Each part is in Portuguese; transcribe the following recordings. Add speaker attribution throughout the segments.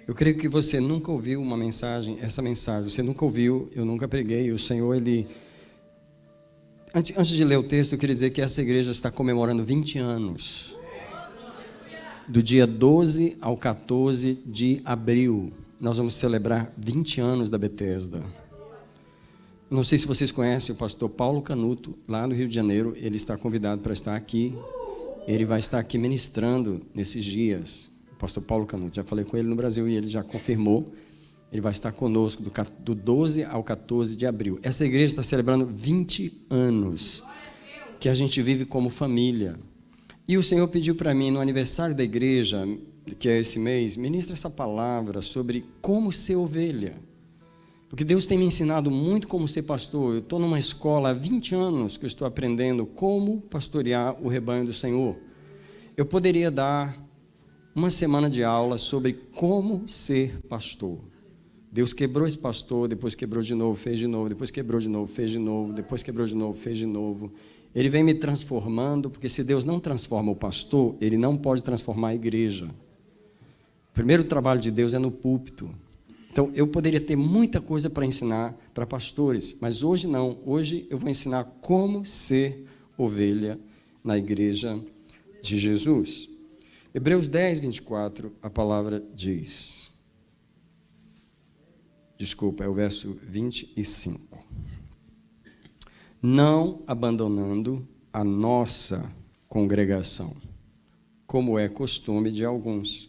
Speaker 1: Eu creio que você nunca ouviu essa mensagem, você nunca ouviu, eu nunca preguei. O Senhor, Ele... Antes de ler o texto, eu queria dizer que essa igreja está comemorando 20 anos. Do dia 12 ao 14 de abril, nós vamos celebrar 20 anos da Bethesda. Não sei se vocês conhecem o pastor Paulo Canuto, lá no Rio de Janeiro. Ele está convidado para estar aqui. Ele vai estar aqui ministrando nesses dias. O pastor Paulo Canuto, já falei com ele no Brasil e ele já confirmou. Ele vai estar conosco do 12 ao 14 de abril. Essa igreja está celebrando 20 anos que a gente vive como família. E o Senhor pediu para mim, no aniversário da igreja, que é esse mês, ministra essa palavra sobre como ser ovelha. Porque Deus tem me ensinado muito como ser pastor. Eu estou numa escola há 20 anos que eu estou aprendendo como pastorear o rebanho do Senhor. Eu poderia dar uma semana de aula sobre como ser pastor. Deus quebrou esse pastor, depois quebrou de novo, fez de novo, depois quebrou de novo, fez de novo, depois quebrou de novo, fez de novo. Ele vem me transformando, porque se Deus não transforma o pastor, Ele não pode transformar a igreja. O primeiro trabalho de Deus é no púlpito. Então, eu poderia ter muita coisa para ensinar para pastores, mas hoje não. Hoje eu vou ensinar como ser ovelha na igreja de Jesus. Hebreus 10, 24, a palavra diz... Desculpa, é o verso 25. Não abandonando a nossa congregação, como é costume de alguns,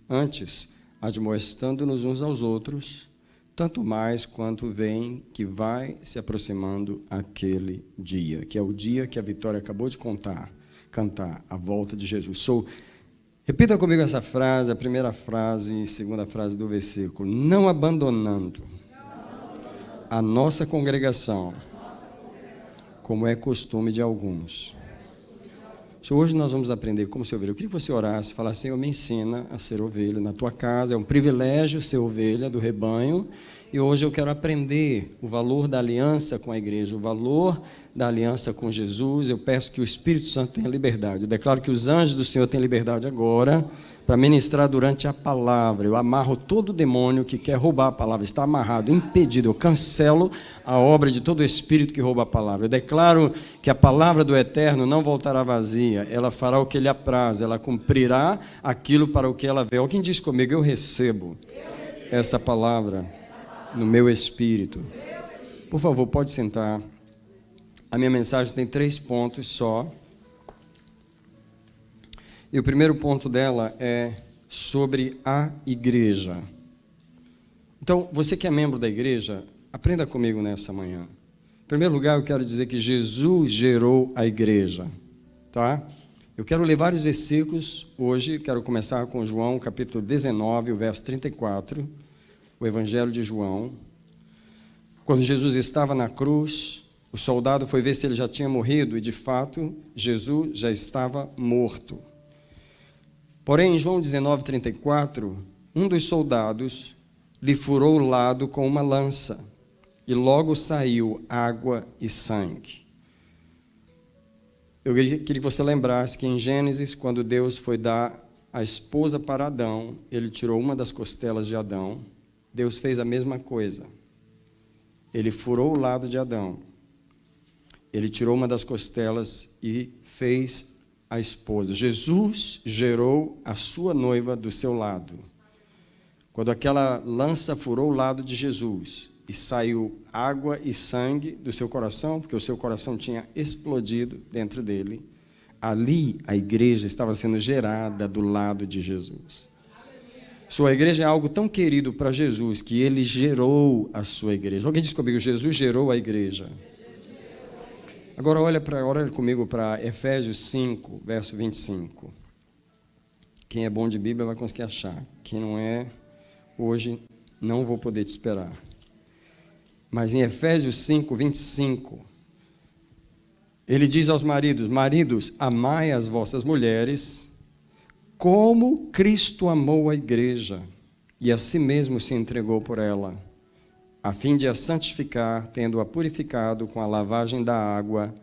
Speaker 1: antes admoestando-nos uns aos outros, tanto mais quanto veem que vai se aproximando aquele dia, que é o dia que a Vitória acabou de cantar, a volta de Jesus. Repita comigo essa frase, a primeira frase e segunda frase do versículo. Não abandonando a nossa congregação, como é costume de alguns. Hoje nós vamos aprender como ser ovelha. Eu queria que você orasse, falasse, Senhor, me ensina a ser ovelha na tua casa. É um privilégio ser ovelha do rebanho. E hoje eu quero aprender o valor da aliança com a igreja, o valor da aliança com Jesus. Eu peço que o Espírito Santo tenha liberdade. Eu declaro que os anjos do Senhor têm liberdade agora para ministrar durante a palavra. Eu amarro todo demônio que quer roubar a palavra. Está amarrado, impedido. Eu cancelo a obra de todo espírito que rouba a palavra. Eu declaro que a palavra do Eterno não voltará vazia. Ela fará o que lhe apraz. Ela cumprirá aquilo para o que ela veio. Alguém diz comigo, eu recebo essa palavra no meu espírito. Por favor, pode sentar. A minha mensagem tem 3 pontos só. E o primeiro ponto dela é sobre a igreja. Então, você que é membro da igreja, aprenda comigo nessa manhã. Em primeiro lugar, eu quero dizer que Jesus gerou a igreja. Tá? Eu quero ler vários versículos hoje. Quero começar com João, capítulo 19, o verso 34. O Evangelho de João. Quando Jesus estava na cruz, o soldado foi ver se ele já tinha morrido, e de fato, Jesus já estava morto. Porém, em João 19, 34, um dos soldados lhe furou o lado com uma lança, e logo saiu água e sangue. Eu queria que você lembrasse que em Gênesis, quando Deus foi dar a esposa para Adão, ele tirou uma das costelas de Adão. Deus fez a mesma coisa. Ele furou o lado de Adão. Ele tirou uma das costelas e fez a esposa. Jesus gerou a sua noiva do seu lado. Quando aquela lança furou o lado de Jesus e saiu água e sangue do seu coração, porque o seu coração tinha explodido dentro dele, ali a igreja estava sendo gerada do lado de Jesus. Sua igreja é algo tão querido para Jesus que ele gerou a sua igreja. Alguém diz comigo, Jesus gerou a igreja. Agora olha comigo para Efésios 5, verso 25. Quem é bom de Bíblia vai conseguir achar. Quem não é, hoje não vou poder te esperar. Mas em Efésios 5, 25, ele diz aos maridos, maridos, amai as vossas mulheres, como Cristo amou a igreja e a si mesmo se entregou por ela, a fim de a santificar, tendo-a purificado com a lavagem da água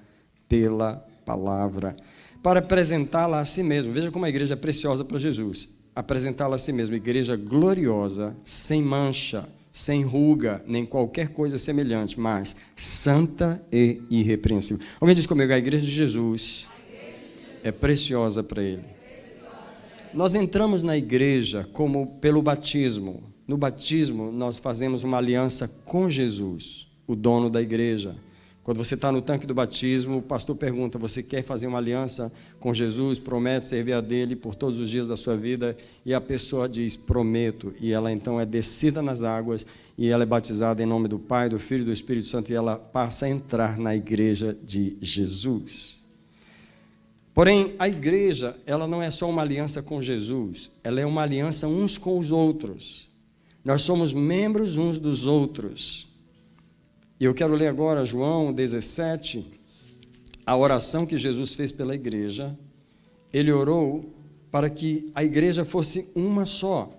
Speaker 1: pela palavra, para apresentá-la a si mesmo. Veja como a igreja é preciosa para Jesus. apresentá-la a si mesmo, igreja gloriosa, sem mancha, sem ruga, nem qualquer coisa semelhante, mas santa e irrepreensível. Alguém diz comigo, a igreja de Jesus é preciosa para Ele. Nós entramos na igreja como pelo batismo. No batismo, nós fazemos uma aliança com Jesus, o dono da igreja. Quando você está no tanque do batismo, o pastor pergunta, você quer fazer uma aliança com Jesus? Promete servir a dele por todos os dias da sua vida? E a pessoa diz, prometo. E ela então é descida nas águas e ela é batizada em nome do Pai, do Filho e do Espírito Santo e ela passa a entrar na igreja de Jesus. Porém, a igreja, ela não é só uma aliança com Jesus, ela é uma aliança uns com os outros. Nós somos membros uns dos outros. E eu quero ler agora João 17, a oração que Jesus fez pela igreja. Ele orou para que a igreja fosse uma só.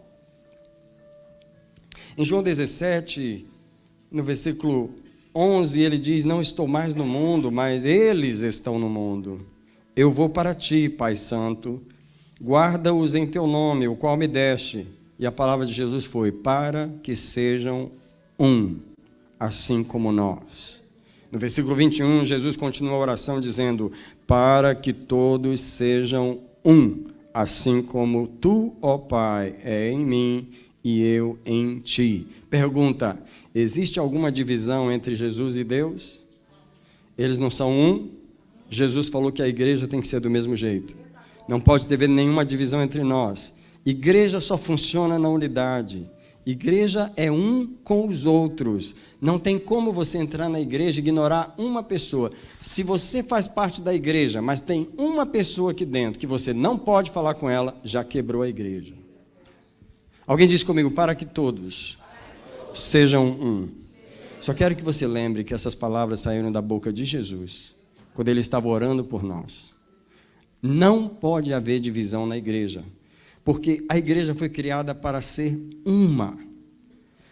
Speaker 1: Em João 17, no versículo 11, ele diz, não estou mais no mundo, mas eles estão no mundo. Eu vou para ti, Pai Santo, guarda-os em teu nome, o qual me deste. E a palavra de Jesus foi, para que sejam um, assim como nós. No versículo 21, Jesus continua a oração dizendo, para que todos sejam um, assim como tu, ó Pai, é em mim e eu em ti. Pergunta, existe alguma divisão entre Jesus e Deus? Eles não são um? Jesus falou que a igreja tem que ser do mesmo jeito. Não pode ter nenhuma divisão entre nós. Igreja só funciona na unidade. Igreja é um com os outros. Não tem como você entrar na igreja e ignorar uma pessoa. Se você faz parte da igreja, mas tem uma pessoa aqui dentro que você não pode falar com ela, já quebrou a igreja. Alguém diz comigo, para que todos sejam um. Só quero que você lembre que essas palavras saíram da boca de Jesus, quando ele estava orando por nós. Não pode haver divisão na igreja, porque a igreja foi criada para ser uma.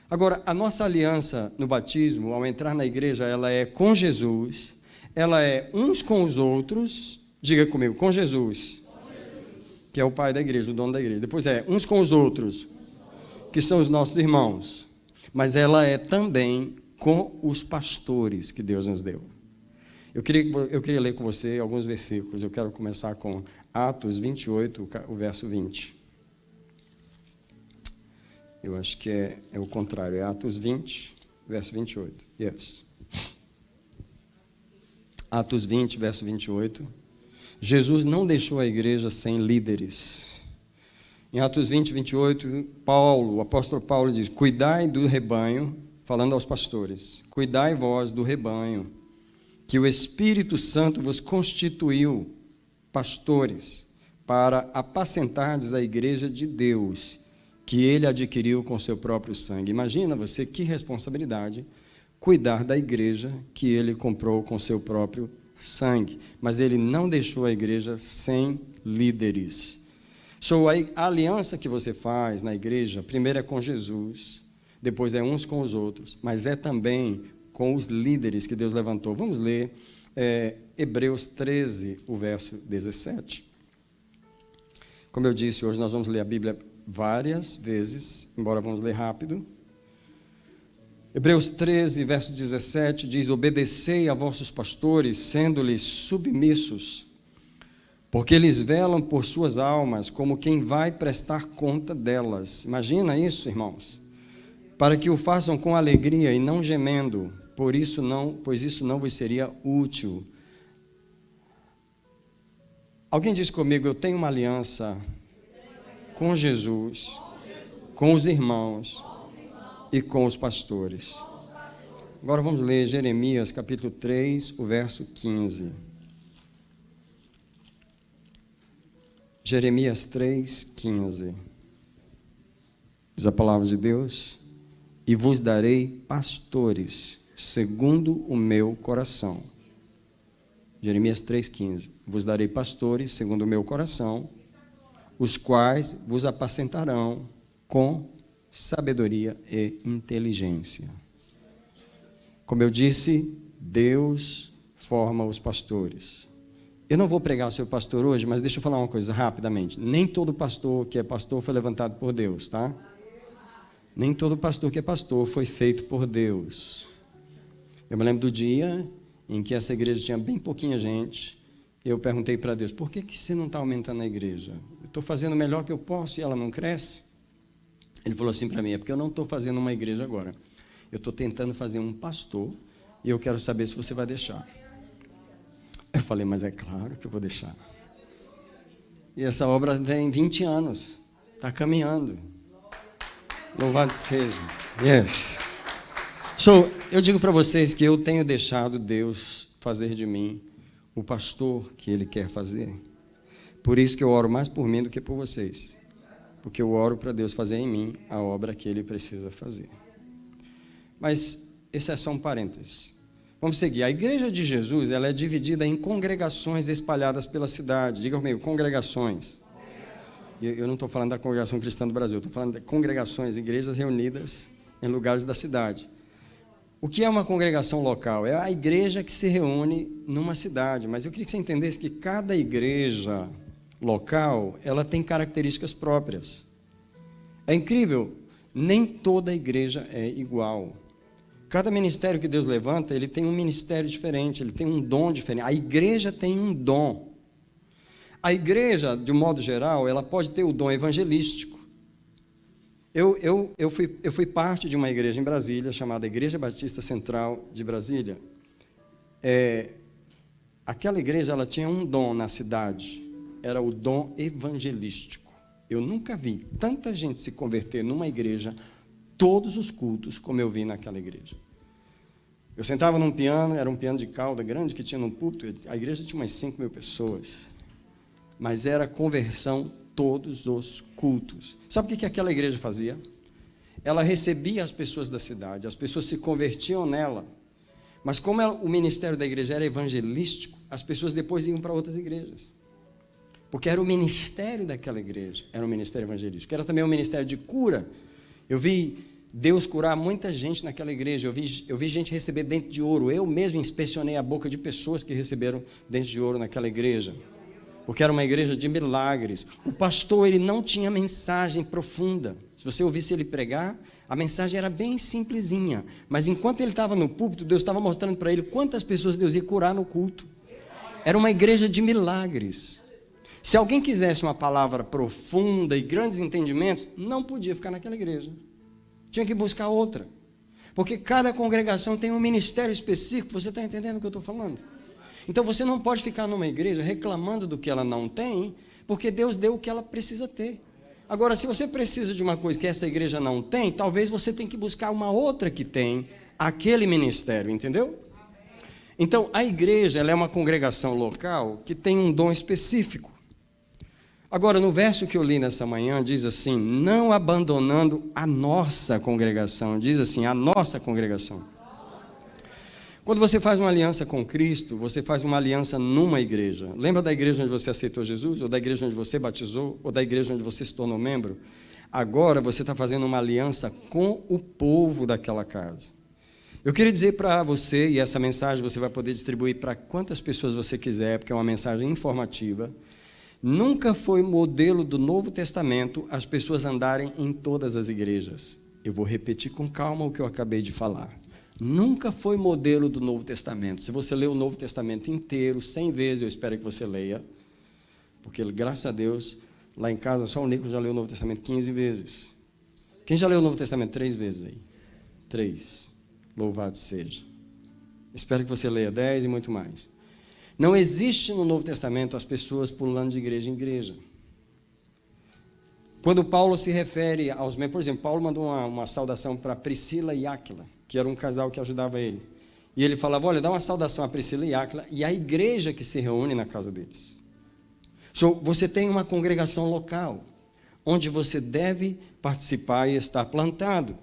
Speaker 1: Agora, a nossa aliança no batismo, ao entrar na igreja, ela é com Jesus, ela é uns com os outros, diga comigo, com Jesus, que é o pai da igreja, o dono da igreja. Depois é uns com os outros, que são os nossos irmãos, mas ela é também com os pastores que Deus nos deu. Eu queria ler com você alguns versículos. Eu quero começar com Atos 28, o verso 20. Eu acho que é o contrário, é Atos 20, verso 28. Yes. Atos 20, verso 28. Jesus não deixou a igreja sem líderes. Em Atos 20, 28, o apóstolo Paulo diz, cuidai do rebanho, falando aos pastores, cuidai vós do rebanho, que o Espírito Santo vos constituiu pastores para apacentardes a igreja de Deus, que ele adquiriu com seu próprio sangue. Imagina você que responsabilidade cuidar da igreja que ele comprou com seu próprio sangue. Mas ele não deixou a igreja sem líderes. A aliança que você faz na igreja, primeiro é com Jesus, depois é uns com os outros, mas é também com os líderes que Deus levantou. Vamos ler Hebreus 13, o verso 17. Como eu disse, hoje nós vamos ler a Bíblia várias vezes, embora vamos ler rápido. Hebreus 13, verso 17 diz, obedecei a vossos pastores, sendo-lhes submissos, porque eles velam por suas almas, como quem vai prestar conta delas. Imagina isso, irmãos. Para que o façam com alegria e não gemendo, pois isso não vos seria útil. Alguém diz comigo, eu tenho uma aliança com Jesus, com os irmãos e com os pastores. Agora vamos ler Jeremias capítulo 3, o verso 15. Jeremias 3, 15. Diz a palavra de Deus, e vos darei pastores segundo o meu coração. Jeremias 3,15. Vos darei pastores segundo o meu coração, os quais vos apacentarão com sabedoria e inteligência. Como eu disse, Deus forma os pastores. Eu não vou pregar sobre pastor hoje, mas deixa eu falar uma coisa rapidamente. Nem todo pastor que é pastor foi levantado por Deus, tá? Nem todo pastor que é pastor foi feito por Deus. Eu me lembro do dia em que essa igreja tinha bem pouquinha gente. Eu perguntei para Deus, por que você não está aumentando a igreja? Eu estou fazendo o melhor que eu posso e ela não cresce? Ele falou assim para mim, é porque eu não estou fazendo uma igreja agora. Eu estou tentando fazer um pastor e eu quero saber se você vai deixar. Eu falei, mas é claro que eu vou deixar. E essa obra tem 20 anos, está caminhando. Louvado seja. Yes. So, eu digo para vocês que eu tenho deixado Deus fazer de mim o pastor que Ele quer fazer. Por isso que eu oro mais por mim do que por vocês. Porque eu oro para Deus fazer em mim a obra que Ele precisa fazer. Mas esse é só um parênteses. Vamos seguir. A igreja de Jesus, ela é dividida em congregações espalhadas pela cidade. Diga comigo, congregações. Eu não estou falando da congregação cristã do Brasil, estou falando de congregações, igrejas reunidas em lugares da cidade. O que é uma congregação local? É a igreja que se reúne numa cidade. Mas eu queria que você entendesse que cada igreja local, ela tem características próprias. É incrível, nem toda igreja é igual. Cada ministério que Deus levanta, ele tem um ministério diferente, ele tem um dom diferente. A igreja tem um dom. A igreja, de um modo geral, ela pode ter o dom evangelístico. Eu fui parte de uma igreja em Brasília, chamada Igreja Batista Central de Brasília. Aquela igreja, ela tinha um dom na cidade, era o dom evangelístico. Eu nunca vi tanta gente se converter numa igreja, todos os cultos, como eu vi naquela igreja. Eu sentava num piano, era um piano de cauda grande que tinha no púlpito, a igreja tinha umas 5 mil pessoas, mas era conversão todos os cultos. Sabe o que aquela igreja fazia? Ela recebia as pessoas da cidade, as pessoas se convertiam nela, mas como o ministério da igreja era evangelístico, as pessoas depois iam para outras igrejas, porque era o ministério daquela igreja, era um ministério evangelístico, era também um ministério de cura. Eu vi Deus curar muita gente naquela igreja, eu vi gente receber dente de ouro, eu mesmo inspecionei a boca de pessoas que receberam dente de ouro naquela igreja, porque era uma igreja de milagres. O pastor, ele não tinha mensagem profunda. Se você ouvisse ele pregar, a mensagem era bem simplesinha, mas enquanto ele estava no púlpito, Deus estava mostrando para ele quantas pessoas Deus ia curar no culto. Era uma igreja de milagres. Se alguém quisesse uma palavra profunda e grandes entendimentos, não podia ficar naquela igreja. Tinha que buscar outra. Porque cada congregação tem um ministério específico. Você está entendendo o que eu estou falando? Então você não pode ficar numa igreja reclamando do que ela não tem, porque Deus deu o que ela precisa ter. Agora, se você precisa de uma coisa que essa igreja não tem, talvez você tenha que buscar uma outra que tem aquele ministério, entendeu? Então, a igreja, ela é uma congregação local que tem um dom específico. Agora, no verso que eu li nessa manhã, diz assim, não abandonando a nossa congregação, diz assim, a nossa congregação. Quando você faz uma aliança com Cristo, você faz uma aliança numa igreja. Lembra da igreja onde você aceitou Jesus? Ou da igreja onde você batizou? Ou da igreja onde você se tornou membro? Agora você está fazendo uma aliança com o povo daquela casa. Eu queria dizer para você, e essa mensagem você vai poder distribuir para quantas pessoas você quiser, porque é uma mensagem informativa. Nunca foi modelo do Novo Testamento as pessoas andarem em todas as igrejas. Eu vou repetir com calma o que eu acabei de falar. Nunca foi modelo do Novo Testamento. Se você ler o Novo Testamento inteiro, 100 vezes, eu espero que você leia, porque, graças a Deus, lá em casa, só o Nico já leu o Novo Testamento 15 vezes. Quem já leu o Novo Testamento 3 vezes aí? 3. Louvado seja. Espero que você leia 10 e muito mais. Não existe no Novo Testamento as pessoas pulando de igreja em igreja. Quando Paulo se refere aos membros, por exemplo, Paulo mandou uma saudação para Priscila e Áquila, que era um casal que ajudava ele. E ele falava, olha, dá uma saudação a Priscila e Áquila e a igreja que se reúne na casa deles. Você tem uma congregação local, onde você deve participar e estar plantado.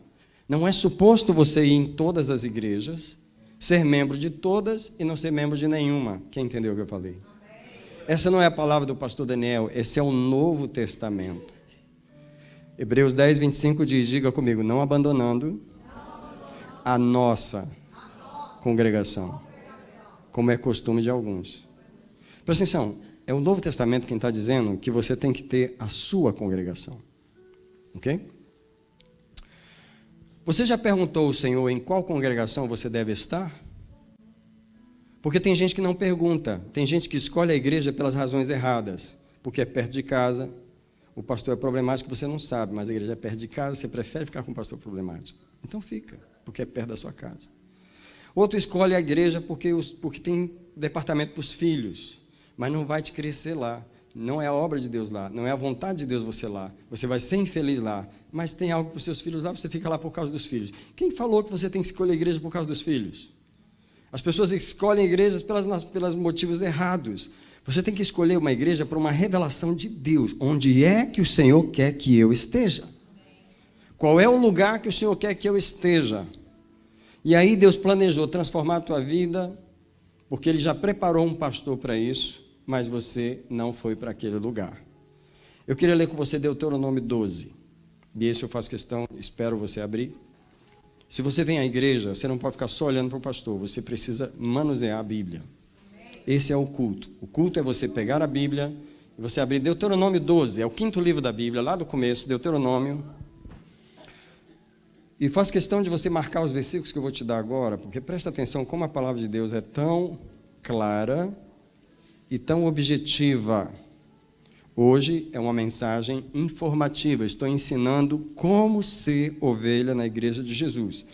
Speaker 1: Não é suposto você ir em todas as igrejas, ser membro de todas e não ser membro de nenhuma. Quem entendeu o que eu falei? Essa não é a palavra do pastor Daniel, esse é o Novo Testamento. Hebreus 10, 25 diz, diga comigo, não abandonando a nossa congregação, como é costume de alguns. Presta atenção, é o Novo Testamento quem está dizendo que você tem que ter a sua congregação. Ok? Você já perguntou ao Senhor em qual congregação você deve estar? Porque tem gente que não pergunta, tem gente que escolhe a igreja pelas razões erradas, porque é perto de casa, o pastor é problemático, você não sabe, mas a igreja é perto de casa, você prefere ficar com o pastor problemático. Então fica, porque é perto da sua casa. Outro escolhe a igreja porque tem departamento para os filhos, mas não vai te crescer lá. Não é a obra de Deus lá, não é a vontade de Deus você lá. Você vai ser infeliz lá, mas tem algo para os seus filhos lá, você fica lá por causa dos filhos. Quem falou que você tem que escolher a igreja por causa dos filhos? As pessoas escolhem igrejas pelos motivos errados. Você tem que escolher uma igreja por uma revelação de Deus. Onde é que o Senhor quer que eu esteja? Qual é o lugar que o Senhor quer que eu esteja? E aí Deus planejou transformar a tua vida, porque Ele já preparou um pastor para isso, mas você não foi para aquele lugar. Eu queria ler com você Deuteronômio 12. E esse eu faço questão, espero você abrir. Se você vem à igreja, você não pode ficar só olhando para o pastor, você precisa manusear a Bíblia. Esse é o culto. O culto é você pegar a Bíblia e você abrir Deuteronômio 12, é o 5º livro da Bíblia, lá do começo, Deuteronômio. E faço questão de você marcar os versículos que eu vou te dar agora, porque presta atenção como a palavra de Deus é tão clara e tão objetiva. Hoje é uma mensagem informativa, estou ensinando como ser ovelha na igreja de Jesus.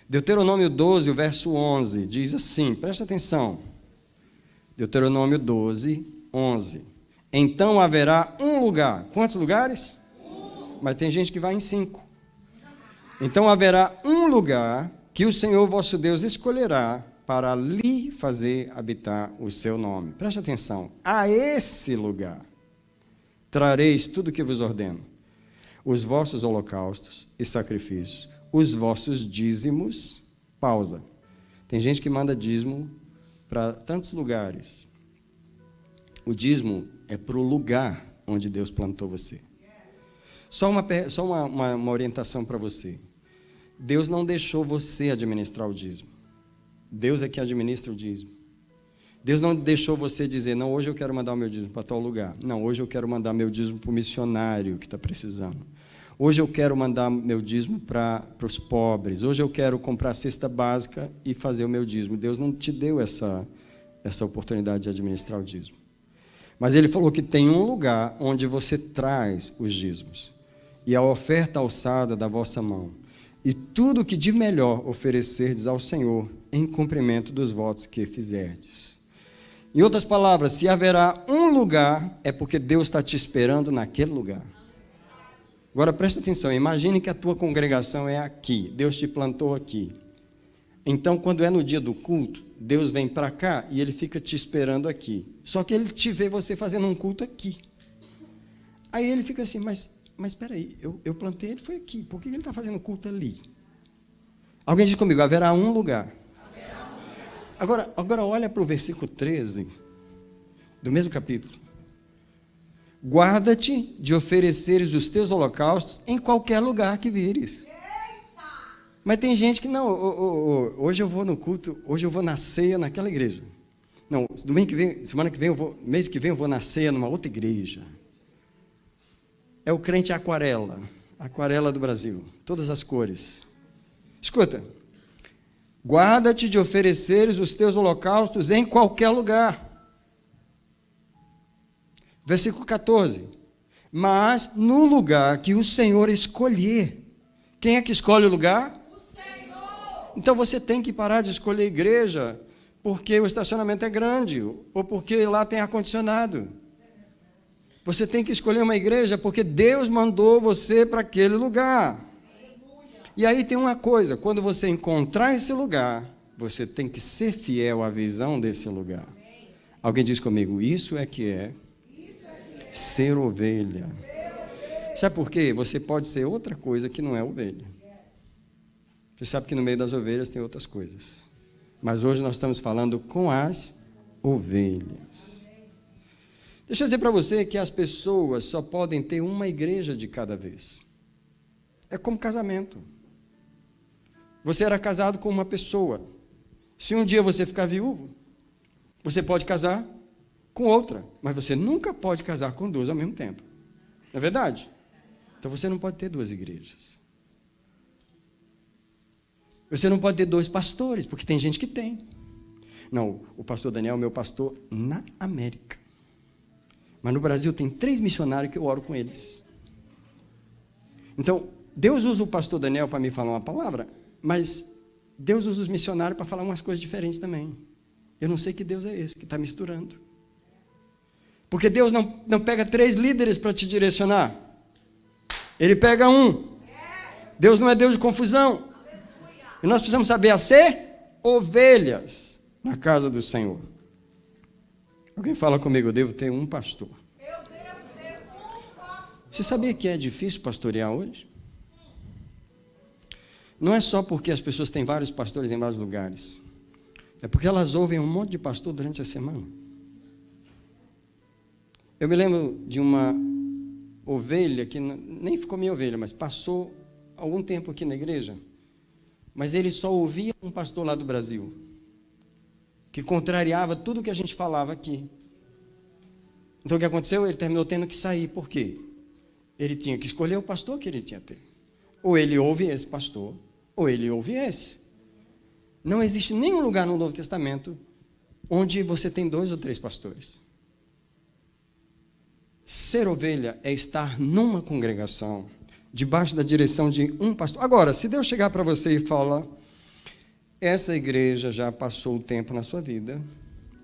Speaker 1: Deuteronômio 12, o verso 11, diz assim, presta atenção. Deuteronômio 12, 11. Então haverá um lugar. Quantos lugares? Mas tem gente que vai em 5. Então haverá um lugar que o Senhor vosso Deus escolherá para lhe fazer habitar o seu nome. Presta atenção. A esse lugar trareis tudo o que vos ordeno. Os vossos holocaustos e sacrifícios. Os vossos dízimos. Pausa. Tem gente que manda dízimo para tantos lugares. O dízimo é para o lugar onde Deus plantou você. Só uma orientação para você. Deus não deixou você administrar o dízimo. Deus é que administra o dízimo. Deus não deixou você dizer, não, hoje eu quero mandar o meu dízimo para tal lugar. Não, hoje eu quero mandar meu dízimo para o missionário que está precisando. Hoje eu quero mandar meu dízimo para os pobres. Hoje eu quero comprar cesta básica e fazer o meu dízimo. Deus não te deu essa oportunidade de administrar o dízimo. Mas Ele falou que tem um lugar onde você traz os dízimos. E a oferta alçada da vossa mão. E tudo que de melhor oferecerdes ao Senhor em cumprimento dos votos que fizerdes. Em outras palavras, se haverá um lugar, é porque Deus está te esperando naquele lugar. Agora presta atenção, imagine que a tua congregação é aqui, Deus te plantou aqui. Então, quando é no dia do culto, Deus vem para cá e Ele fica te esperando aqui. Só que Ele te vê você fazendo um culto aqui. Aí Ele fica assim, mas espera aí, eu plantei, Ele foi aqui, por que Ele está fazendo culto ali? Alguém diz comigo, haverá um lugar. Agora olha para o versículo 13, do mesmo capítulo. Guarda-te de ofereceres os teus holocaustos em qualquer lugar que vires. Mas tem gente que não, hoje eu vou no culto, hoje eu vou na ceia naquela igreja. Não, domingo que vem, semana que vem, mês que vem eu vou na ceia numa outra igreja. É o crente aquarela do Brasil, todas as cores. Escuta, guarda-te de ofereceres os teus holocaustos em qualquer lugar. Versículo 14. Mas no lugar que o Senhor escolher. Quem é que escolhe o lugar? O Senhor. Então você tem que parar de escolher igreja porque o estacionamento é grande ou porque lá tem ar-condicionado. Você tem que escolher uma igreja porque Deus mandou você para aquele lugar. E aí tem uma coisa, quando você encontrar esse lugar, você tem que ser fiel à visão desse lugar. Alguém diz comigo, isso é que é ser ovelha. Sabe por quê? Você pode ser outra coisa que não é ovelha. Você sabe que no meio das ovelhas tem outras coisas. Mas hoje nós estamos falando com as ovelhas. Deixa eu dizer para você que as pessoas só podem ter uma igreja de cada vez. É como casamento. Você era casado com uma pessoa. Se um dia você ficar viúvo, você pode casar com outra, mas você nunca pode casar com duas ao mesmo tempo. Não é verdade? Então você não pode ter duas igrejas. Você não pode ter dois pastores, porque tem gente que tem. Não, o pastor Daniel é meu pastor na América. Mas no Brasil tem 3 missionários que eu oro com eles. Então, Deus usa o pastor Daniel para me falar uma palavra, mas Deus usa os missionários para falar umas coisas diferentes também. Eu não sei que Deus é esse que está misturando. Porque Deus não pega 3 líderes para te direcionar. Ele pega um. Deus não é Deus de confusão. E nós precisamos saber a ser ovelhas na casa do Senhor. Alguém fala comigo, eu devo ter um pastor. Você sabia que é difícil pastorear hoje? Não é só porque as pessoas têm vários pastores em vários lugares. É porque elas ouvem um monte de pastor durante a semana. Eu me lembro de uma ovelha que nem ficou minha ovelha, mas passou algum tempo aqui na igreja. Mas ele só ouvia um pastor lá do Brasil, que contrariava tudo que a gente falava aqui. Então o que aconteceu? Ele terminou tendo que sair. Por quê? Ele tinha que escolher o pastor que ele tinha que ter. Ou ele ouve esse pastor, ou ele ouve esse. Não existe nenhum lugar no Novo Testamento onde você tem 2 ou 3 pastores. Ser ovelha é estar numa congregação, debaixo da direção de um pastor. Agora, se Deus chegar para você e falar, essa igreja já passou o tempo na sua vida,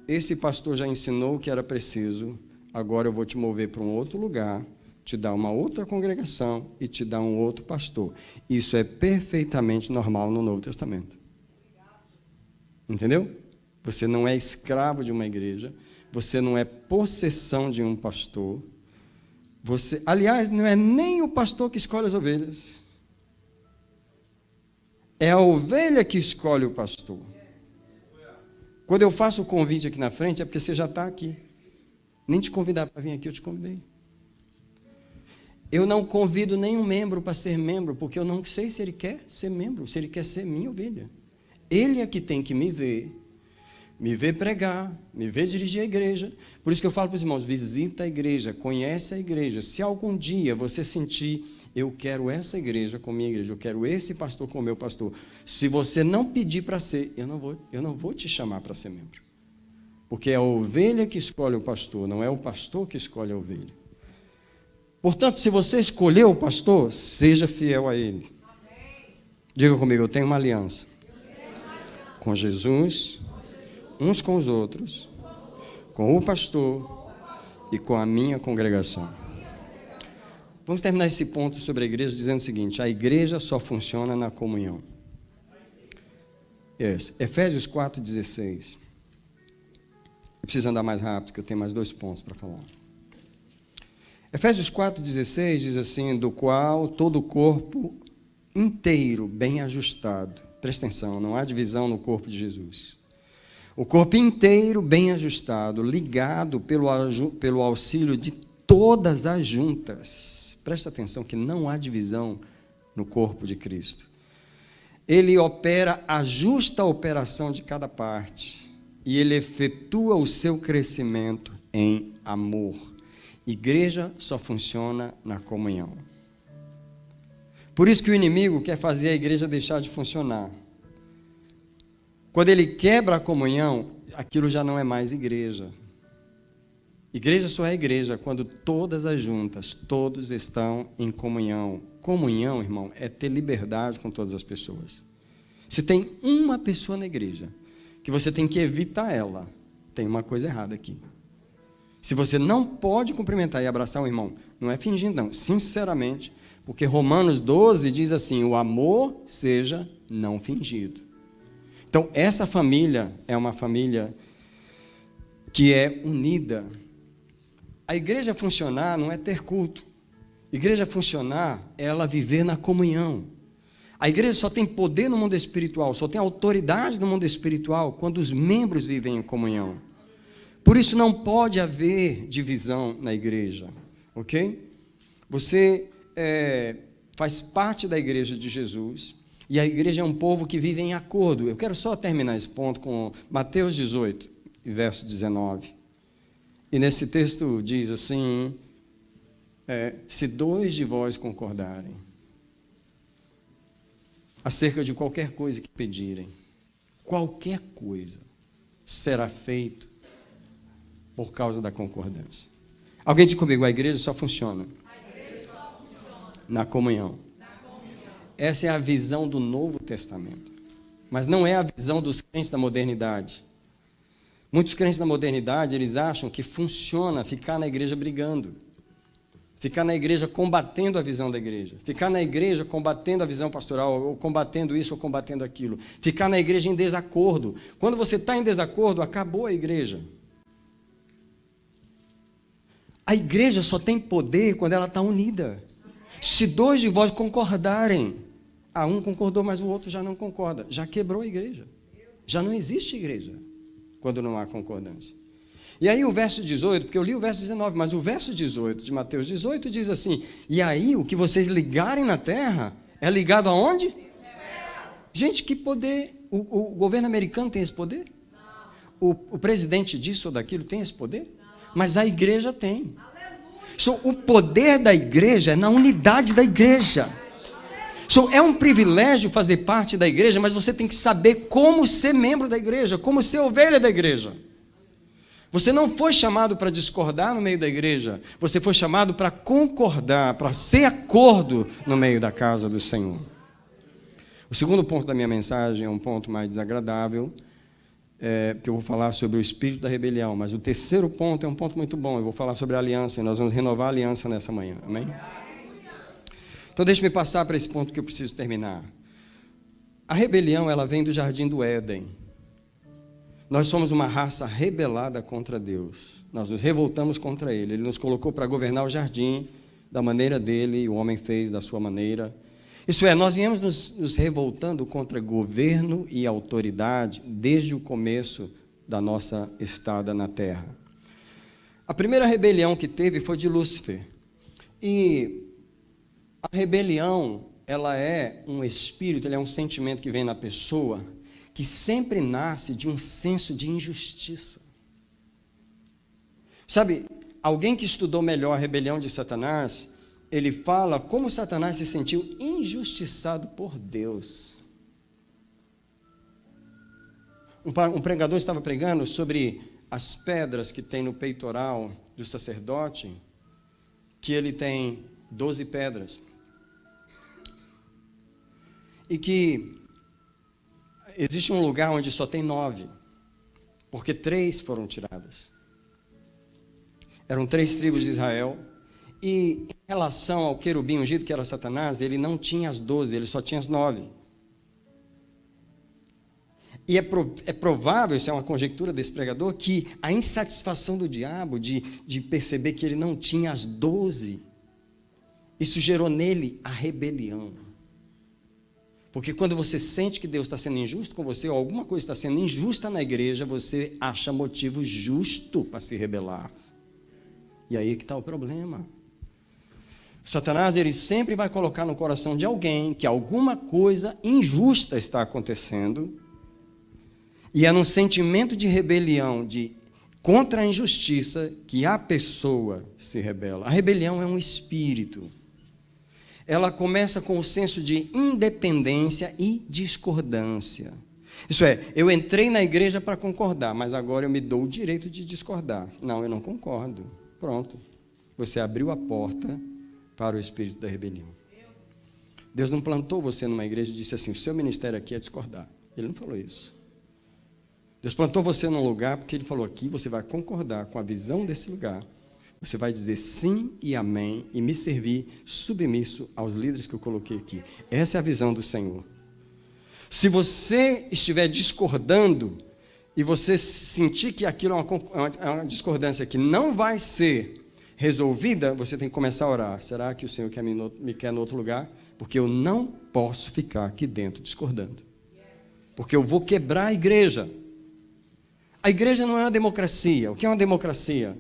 Speaker 1: esse pastor já ensinou o que era preciso, agora eu vou te mover para um outro lugar, te dar uma outra congregação e te dar um outro pastor. Isso é perfeitamente normal no Novo Testamento. Entendeu? Você não é escravo de uma igreja, você não é possessão de um pastor. Você, aliás, não é nem o pastor que escolhe as ovelhas. É a ovelha que escolhe o pastor. Quando eu faço o convite aqui na frente, é porque você já está aqui. Nem te convidar para vir aqui, eu te convidei. Eu não convido nenhum membro para ser membro, porque eu não sei se ele quer ser membro, se ele quer ser minha ovelha. Ele é que tem que me ver pregar, me ver dirigir a igreja. Por isso que eu falo para os irmãos, visita a igreja, conhece a igreja. Se algum dia você sentir, eu quero essa igreja com minha igreja, eu quero esse pastor com o meu pastor. Se você não pedir para ser, eu não vou te chamar para ser membro. Porque é a ovelha que escolhe o pastor, não é o pastor que escolhe a ovelha. Portanto, se você escolheu o pastor, seja fiel a ele. Diga comigo, eu tenho uma aliança com Jesus, uns com os outros, com o pastor e com a minha congregação. Vamos terminar esse ponto sobre a igreja dizendo o seguinte: a igreja só funciona na comunhão. Efésios 4,16. Eu preciso andar mais rápido, porque eu tenho mais 2 pontos para falar. Efésios 4,16 diz assim: do qual todo o corpo inteiro, bem ajustado. Presta atenção, não há divisão no corpo de Jesus. O corpo inteiro bem ajustado, ligado pelo auxílio de todas as juntas. Presta atenção que não há divisão no corpo de Cristo. Ele opera a justa operação de cada parte e ele efetua o seu crescimento em amor. Igreja só funciona na comunhão. Por isso que o inimigo quer fazer a igreja deixar de funcionar. Quando ele quebra a comunhão, aquilo já não é mais igreja. Igreja só é igreja quando todas as juntas, todos estão em comunhão. Comunhão, irmão, é ter liberdade com todas as pessoas. Se tem uma pessoa na igreja que você tem que evitar ela, tem uma coisa errada aqui. Se você não pode cumprimentar e abraçar um irmão, não é fingindo não, sinceramente, porque Romanos 12 diz assim, o amor seja não fingido. Então, essa família é uma família que é unida. A igreja funcionar não é ter culto. A igreja funcionar é ela viver na comunhão. A igreja só tem poder no mundo espiritual, só tem autoridade no mundo espiritual quando os membros vivem em comunhão. Por isso não pode haver divisão na igreja, ok? Você faz parte da igreja de Jesus e a igreja é um povo que vive em acordo. Eu quero só terminar esse ponto com Mateus 18, verso 19. E nesse texto diz assim, se dois de vós concordarem acerca de qualquer coisa que pedirem, qualquer coisa será feito por causa da concordância. Alguém diz comigo, a igreja só funciona na comunhão. Essa é a visão do Novo Testamento. Mas não é a visão dos crentes da modernidade. Muitos crentes da modernidade, eles acham que funciona ficar na igreja brigando. Ficar na igreja combatendo a visão da igreja. Ficar na igreja combatendo a visão pastoral, ou combatendo isso ou combatendo aquilo. Ficar na igreja em desacordo. Quando você está em desacordo, acabou a igreja. A igreja só tem poder quando ela está unida. Se dois de vós concordarem, um concordou, mas o outro já não concorda. Já quebrou a igreja. Já não existe igreja quando não há concordância. E aí o verso 18, porque eu li o verso 19, mas o verso 18 de Mateus 18 diz assim, e aí o que vocês ligarem na terra é ligado aonde? Gente, que poder? O governo americano tem esse poder? O presidente disso ou daquilo tem esse poder? Mas a igreja tem. O poder da igreja é na unidade da igreja. É um privilégio fazer parte da igreja, mas você tem que saber como ser membro da igreja, como ser ovelha da igreja. Você não foi chamado para discordar no meio da igreja, você foi chamado para concordar, para ser acordo no meio da casa do Senhor. O segundo ponto da minha mensagem é um ponto mais desagradável, que eu vou falar sobre o espírito da rebelião, mas o terceiro ponto é um ponto muito bom, eu vou falar sobre a aliança, e nós vamos renovar a aliança nessa manhã, amém? Então deixe-me passar para esse ponto que eu preciso terminar. A rebelião, ela vem do jardim do Éden. Nós somos uma raça rebelada contra Deus. Nós nos revoltamos contra Ele. Ele nos colocou para governar o jardim da maneira dele, e o homem fez da sua maneira. Isso é, nós viemos nos revoltando contra governo e autoridade desde o começo da nossa estada na terra. A primeira rebelião que teve foi de Lúcifer. E a rebelião, ela é um espírito, ela é um sentimento que vem na pessoa, que sempre nasce de um senso de injustiça. Sabe, alguém que estudou melhor a rebelião de Satanás, ele fala como Satanás se sentiu injustiçado por Deus. Um pregador estava pregando sobre as pedras que tem no peitoral do sacerdote, que ele tem 12 pedras. E que existe um lugar onde só tem 9, porque 3 foram tiradas. Eram 3 tribos de Israel, e em relação ao querubim ungido, que era Satanás, ele não tinha as 12, ele só tinha as 9. E é provável, isso é uma conjectura desse pregador, que a insatisfação do diabo de perceber que ele não tinha as 12, isso gerou nele a rebelião. Porque quando você sente que Deus está sendo injusto com você, ou alguma coisa está sendo injusta na igreja, você acha motivo justo para se rebelar. E aí que está o problema. Satanás, ele sempre vai colocar no coração de alguém que alguma coisa injusta está acontecendo, e é num sentimento de rebelião, contra a injustiça, que a pessoa se rebela. A rebelião é um espírito. Ela começa com o senso de independência e discordância. Isso é, eu entrei na igreja para concordar, mas agora eu me dou o direito de discordar. Não, eu não concordo. Pronto. Você abriu a porta para o espírito da rebelião. Deus não plantou você numa igreja e disse assim, o seu ministério aqui é discordar. Ele não falou isso. Deus plantou você num lugar porque Ele falou, aqui você vai concordar com a visão desse lugar. Você vai dizer sim e amém e me servir submisso aos líderes que eu coloquei aqui. Essa é a visão do Senhor. Se você estiver discordando e você sentir que aquilo é uma discordância que não vai ser resolvida, você tem que começar a orar. Será que o Senhor me quer no outro lugar? Porque eu não posso ficar aqui dentro discordando. Porque eu vou quebrar a igreja. A igreja não é uma democracia. O que é uma democracia?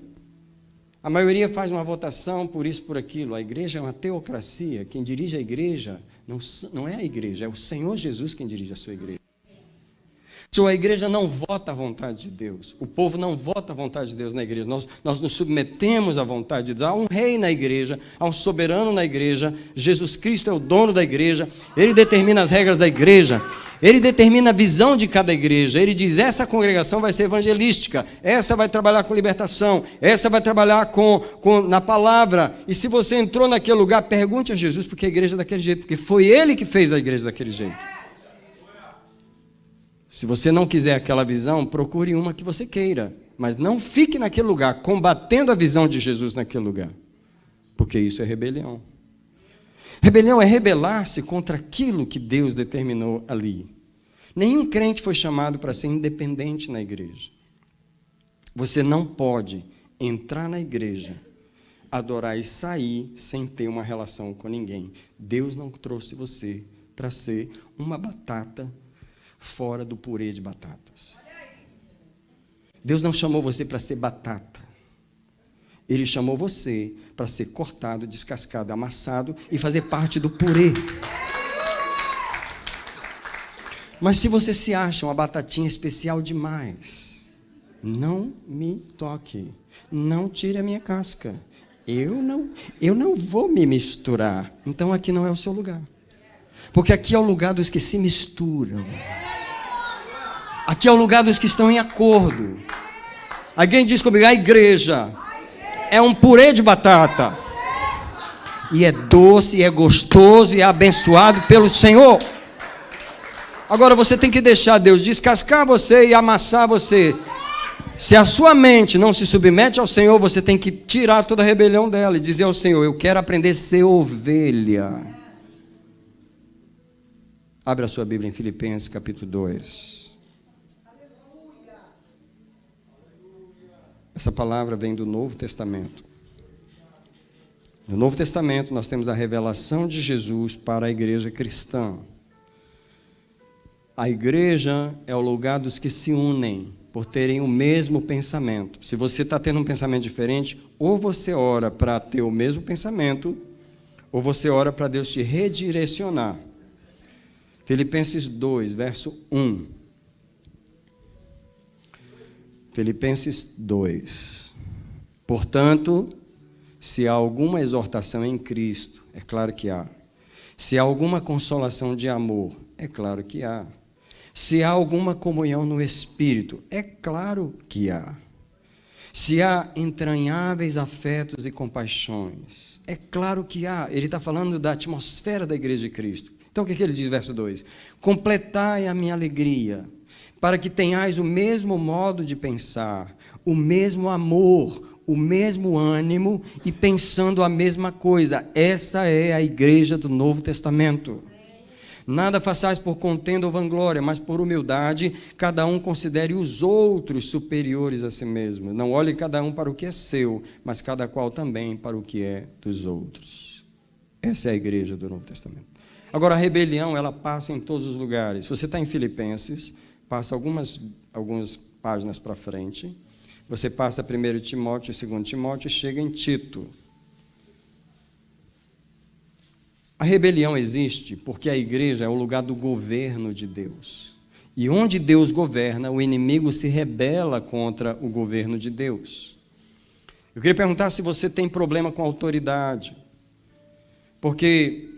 Speaker 1: A maioria faz uma votação por isso, por aquilo. A igreja é uma teocracia. Quem dirige a igreja não é a igreja, é o Senhor Jesus quem dirige a sua igreja. A igreja não vota a vontade de Deus. O povo não vota a vontade de Deus na igreja. Nós nos submetemos à vontade de Deus. Há um rei na igreja, há um soberano na igreja. Jesus Cristo é o dono da igreja. Ele determina as regras da igreja. Ele determina a visão de cada igreja. Ele diz, essa congregação vai ser evangelística. Essa vai trabalhar com libertação. Essa vai trabalhar na palavra. E se você entrou naquele lugar, pergunte a Jesus porque a igreja é daquele jeito. Porque foi Ele que fez a igreja daquele jeito. Se você não quiser aquela visão, procure uma que você queira. Mas não fique naquele lugar, combatendo a visão de Jesus naquele lugar. Porque isso é rebelião. Rebelião é rebelar-se contra aquilo que Deus determinou ali. Nenhum crente foi chamado para ser independente na igreja. Você não pode entrar na igreja, adorar e sair sem ter uma relação com ninguém. Deus não trouxe você para ser uma batata fora do purê de batatas. Deus não chamou você para ser batata. Ele chamou você para ser cortado, descascado, amassado e fazer parte do purê. Mas se você se acha uma batatinha especial demais, não me toque. Não tire a minha casca. Eu não vou me misturar. Então aqui não é o seu lugar. Porque aqui é o lugar dos que se misturam. Aqui é o lugar dos que estão em acordo. Alguém diz comigo, a igreja é um purê de batata. E é doce, e é gostoso, e é abençoado pelo Senhor. Agora você tem que deixar Deus descascar você e amassar você. Se a sua mente não se submete ao Senhor, você tem que tirar toda a rebelião dela e dizer ao Senhor, eu quero aprender a ser ovelha. Abra a sua Bíblia em Filipenses capítulo 2. Essa palavra vem do Novo Testamento. No Novo Testamento nós temos a revelação de Jesus para a igreja cristã. A igreja é o lugar dos que se unem por terem o mesmo pensamento. Se você está tendo um pensamento diferente, ou você ora para ter o mesmo pensamento, ou você ora para Deus te redirecionar. Filipenses 2, verso 1. Filipenses 2. Portanto, se há alguma exortação em Cristo, é claro que há. Se há alguma consolação de amor, é claro que há. Se há alguma comunhão no Espírito, é claro que há. Se há entranháveis afetos e compaixões, é claro que há. Ele está falando da atmosfera da igreja de Cristo. Então o que ele diz, verso 2? Completai a minha alegria, para que tenhais o mesmo modo de pensar, o mesmo amor, o mesmo ânimo e pensando a mesma coisa. Essa é a igreja do Novo Testamento. Nada façais por contenda ou vanglória, mas por humildade, cada um considere os outros superiores a si mesmo. Não olhe cada um para o que é seu, mas cada qual também para o que é dos outros. Essa é a igreja do Novo Testamento. Agora, a rebelião, ela passa em todos os lugares. Se você está em Filipenses, passa algumas páginas para frente. Você passa 1 Timóteo e 2 Timóteo e chega em Tito. A rebelião existe porque a igreja é o lugar do governo de Deus. E onde Deus governa, o inimigo se rebela contra o governo de Deus. Eu queria perguntar se você tem problema com a autoridade. Porque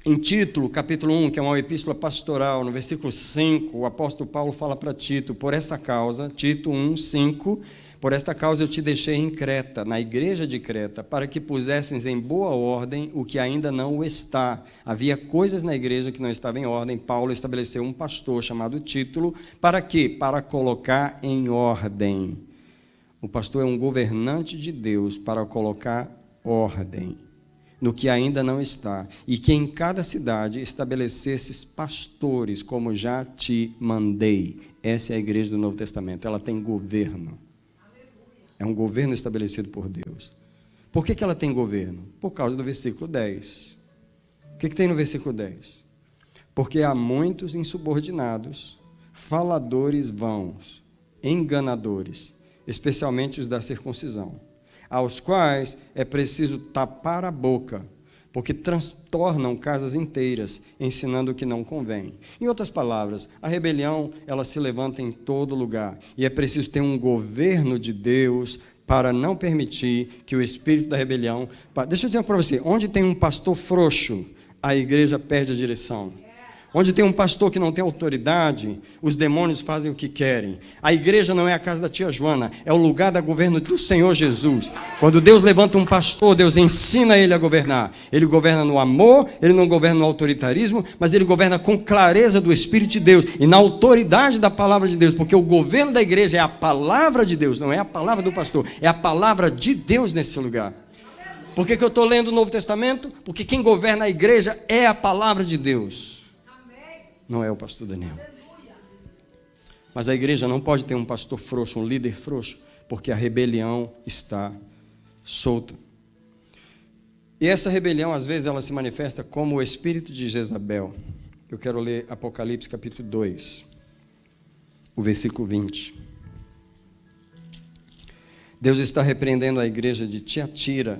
Speaker 1: em Tito, capítulo 1, que é uma epístola pastoral, no versículo 5, o apóstolo Paulo fala para Tito, por essa causa, Tito 1, 5, por esta causa eu te deixei em Creta, na igreja de Creta, para que pusesses em boa ordem o que ainda não o está. Havia coisas na igreja que não estavam em ordem. Paulo estabeleceu um pastor chamado Tito, para quê? Para colocar em ordem. O pastor é um governante de Deus para colocar ordem no que ainda não está, e que em cada cidade estabelecesses pastores, como já te mandei. Essa é a igreja do Novo Testamento, ela tem governo. É um governo estabelecido por Deus. Por que ela tem governo? Por causa do versículo 10. O que tem no versículo 10? Porque há muitos insubordinados, faladores vãos, enganadores, especialmente os da circuncisão, aos quais é preciso tapar a boca, porque transtornam casas inteiras, ensinando o que não convém. Em outras palavras, a rebelião, ela se levanta em todo lugar, e é preciso ter um governo de Deus para não permitir que o espírito da rebelião... Deixa eu dizer para você, onde tem um pastor frouxo, a igreja perde a direção. Onde tem um pastor que não tem autoridade, os demônios fazem o que querem. A igreja não é a casa da tia Joana, é o lugar do governo do Senhor Jesus. Quando Deus levanta um pastor, Deus ensina ele a governar. Ele governa no amor, ele não governa no autoritarismo, mas ele governa com clareza do Espírito de Deus e na autoridade da palavra de Deus, porque o governo da igreja é a palavra de Deus, não é a palavra do pastor, é a palavra de Deus nesse lugar. Por que eu estou lendo o Novo Testamento? Porque quem governa a igreja é a palavra de Deus. Não é o pastor Daniel. Mas a igreja não pode ter um pastor frouxo, um líder frouxo, porque a rebelião está solta. E essa rebelião, às vezes, ela se manifesta como o espírito de Jezabel. Eu quero ler Apocalipse capítulo 2, o versículo 20. Deus está repreendendo a igreja de Tiatira.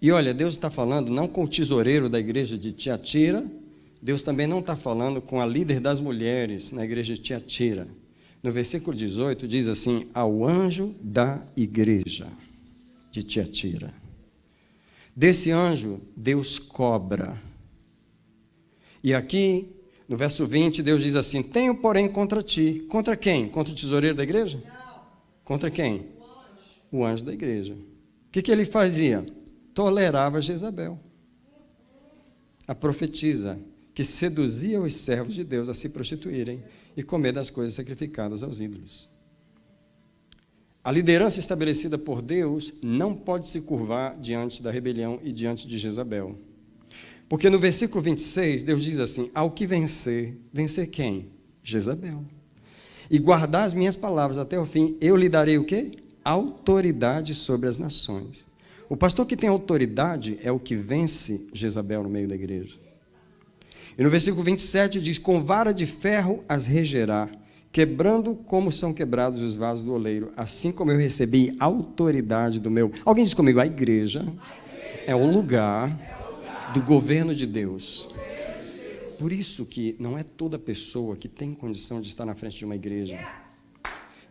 Speaker 1: E olha, Deus está falando não com o tesoureiro da igreja de Tiatira, Deus também não está falando com a líder das mulheres na igreja de Tiatira. No versículo 18 diz assim: ao anjo da igreja de Tiatira. Desse anjo, Deus cobra. E aqui, no verso 20, Deus diz assim: tenho, porém, contra ti. Contra quem? Contra o tesoureiro da igreja? Não. Contra quem? O anjo da igreja. O que ele fazia? Tolerava Jezabel, a profetisa, que seduzia os servos de Deus a se prostituírem e comer das coisas sacrificadas aos ídolos. A liderança estabelecida por Deus não pode se curvar diante da rebelião e diante de Jezabel. Porque no versículo 26, Deus diz assim: ao que vencer, vencer quem? Jezabel. E guardar as minhas palavras até o fim, eu lhe darei o quê? Autoridade sobre as nações. O pastor que tem autoridade é o que vence Jezabel no meio da igreja. E no versículo 27 diz: com vara de ferro as regerá, quebrando como são quebrados os vasos do oleiro, assim como eu recebi autoridade do meu... Alguém diz comigo: a igreja é o lugar do governo de Deus. Por isso que não é toda pessoa que tem condição de estar na frente de uma igreja.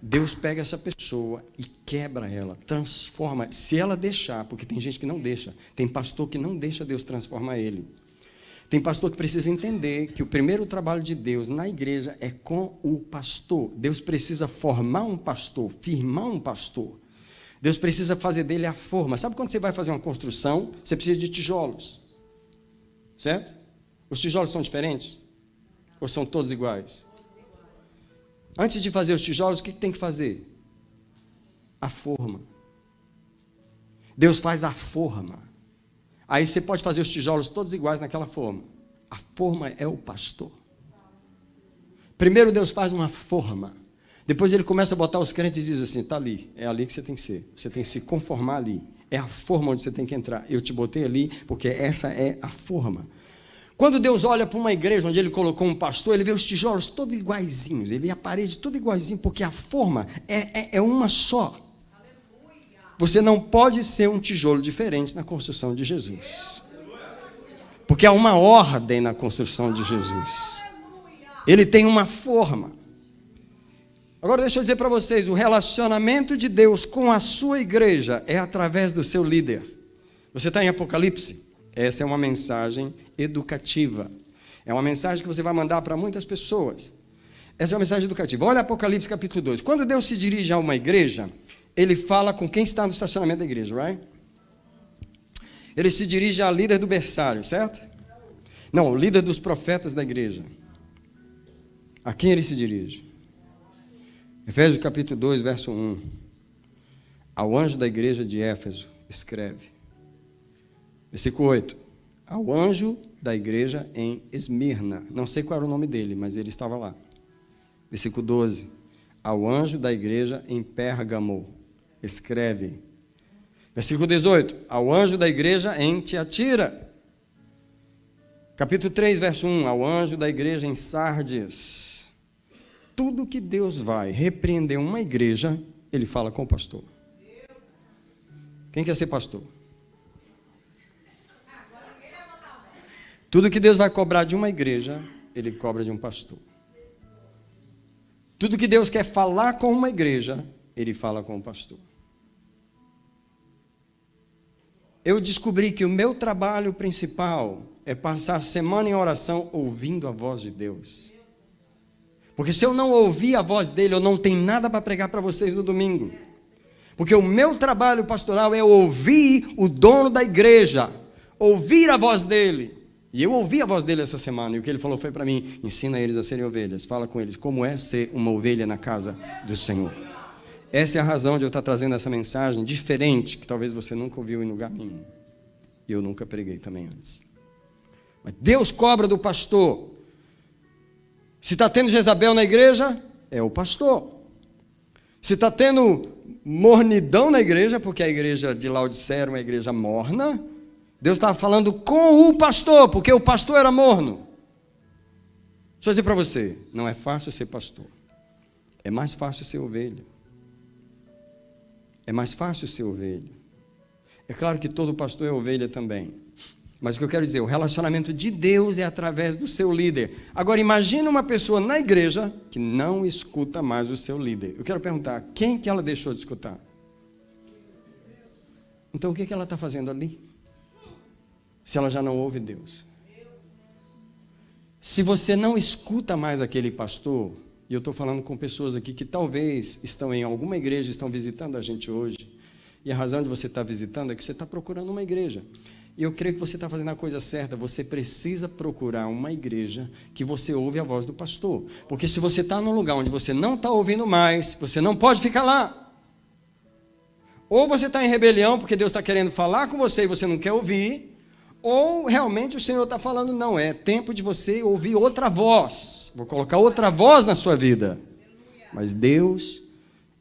Speaker 1: Deus pega essa pessoa e quebra ela, transforma, se ela deixar, porque tem gente que não deixa, tem pastor que não deixa Deus transformar ele. Tem pastor que precisa entender que o primeiro trabalho de Deus na igreja é com o pastor. Deus precisa formar um pastor, firmar um pastor. Deus precisa fazer dele a forma. Sabe quando você vai fazer uma construção, você precisa de tijolos, certo? Os tijolos são diferentes? Ou são todos iguais? Antes de fazer os tijolos, o que tem que fazer? A forma. Deus faz a forma. Aí você pode fazer os tijolos todos iguais naquela forma. A forma é o pastor. Primeiro Deus faz uma forma. Depois ele começa a botar os crentes e diz assim: está ali, é ali que você tem que ser. Você tem que se conformar ali. É a forma onde você tem que entrar. Eu te botei ali porque essa é a forma. Quando Deus olha para uma igreja onde ele colocou um pastor, ele vê os tijolos todos iguaizinhos, ele vê a parede toda iguaizinha, porque a forma é uma só. Você não pode ser um tijolo diferente na construção de Jesus, porque há uma ordem na construção de Jesus. Ele tem uma forma. Agora deixa eu dizer para vocês, o relacionamento de Deus com a sua igreja é através do seu líder. Você está em Apocalipse? Essa é uma mensagem educativa. É uma mensagem que você vai mandar para muitas pessoas. Essa é uma mensagem educativa. Olha Apocalipse capítulo 2. Quando Deus se dirige a uma igreja, ele fala com quem está no estacionamento da igreja, right? Ele se dirige ao líder do berçário, certo? Não, o líder dos profetas da igreja. A quem ele se dirige? Efésios capítulo 2, verso 1. Ao anjo da igreja de Éfeso, escreve. Versículo 8. Ao anjo da igreja em Esmirna. Não sei qual era o nome dele, mas ele estava lá. Versículo 12. Ao anjo da igreja em Pérgamo, escreve. Versículo 18. Ao anjo da igreja em Tiatira. Capítulo 3, verso 1. Ao anjo da igreja em Sardes. Tudo que Deus vai repreender uma igreja, ele fala com o pastor. Quem quer ser pastor? Tudo que Deus vai cobrar de uma igreja, Ele cobra de um pastor. Tudo que Deus quer falar com uma igreja, Ele fala com o pastor. Eu descobri que o meu trabalho principal é passar a semana em oração ouvindo a voz de Deus. Porque se eu não ouvir a voz dele, eu não tenho nada para pregar para vocês no domingo. Porque o meu trabalho pastoral é ouvir o dono da igreja, ouvir a voz dele. E eu ouvi a voz dele essa semana, e o que ele falou foi para mim: ensina eles a serem ovelhas, fala com eles como é ser uma ovelha na casa do Senhor. Essa é a razão de eu estar trazendo essa mensagem diferente, que talvez você nunca ouviu em lugar nenhum. E eu nunca preguei também antes. Mas Deus cobra do pastor. Se está tendo Jezabel na igreja, é o pastor. Se está tendo mornidão na igreja, porque a igreja de Laodiceia era uma igreja morna, Deus estava falando com o pastor, porque o pastor era morno. Deixa eu dizer para você, não é fácil ser pastor. É mais fácil ser ovelha. É mais fácil ser ovelha. É claro que todo pastor é ovelha também. Mas o que eu quero dizer, o relacionamento de Deus é através do seu líder. Agora imagina uma pessoa na igreja que não escuta mais o seu líder. Eu quero perguntar, quem que ela deixou de escutar? Então o que ela está fazendo ali? Se ela já não ouve Deus. Se você não escuta mais aquele pastor, e eu estou falando com pessoas aqui que talvez estão em alguma igreja, estão visitando a gente hoje, e a razão de você estar visitando é que você está procurando uma igreja. E eu creio que você está fazendo a coisa certa. Você precisa procurar uma igreja que você ouve a voz do pastor. Porque se você está num lugar onde você não está ouvindo mais, você não pode ficar lá. Ou você está em rebelião porque Deus está querendo falar com você e você não quer ouvir, ou realmente o Senhor está falando, não, é tempo de você ouvir outra voz. Vou colocar outra voz na sua vida. Mas Deus,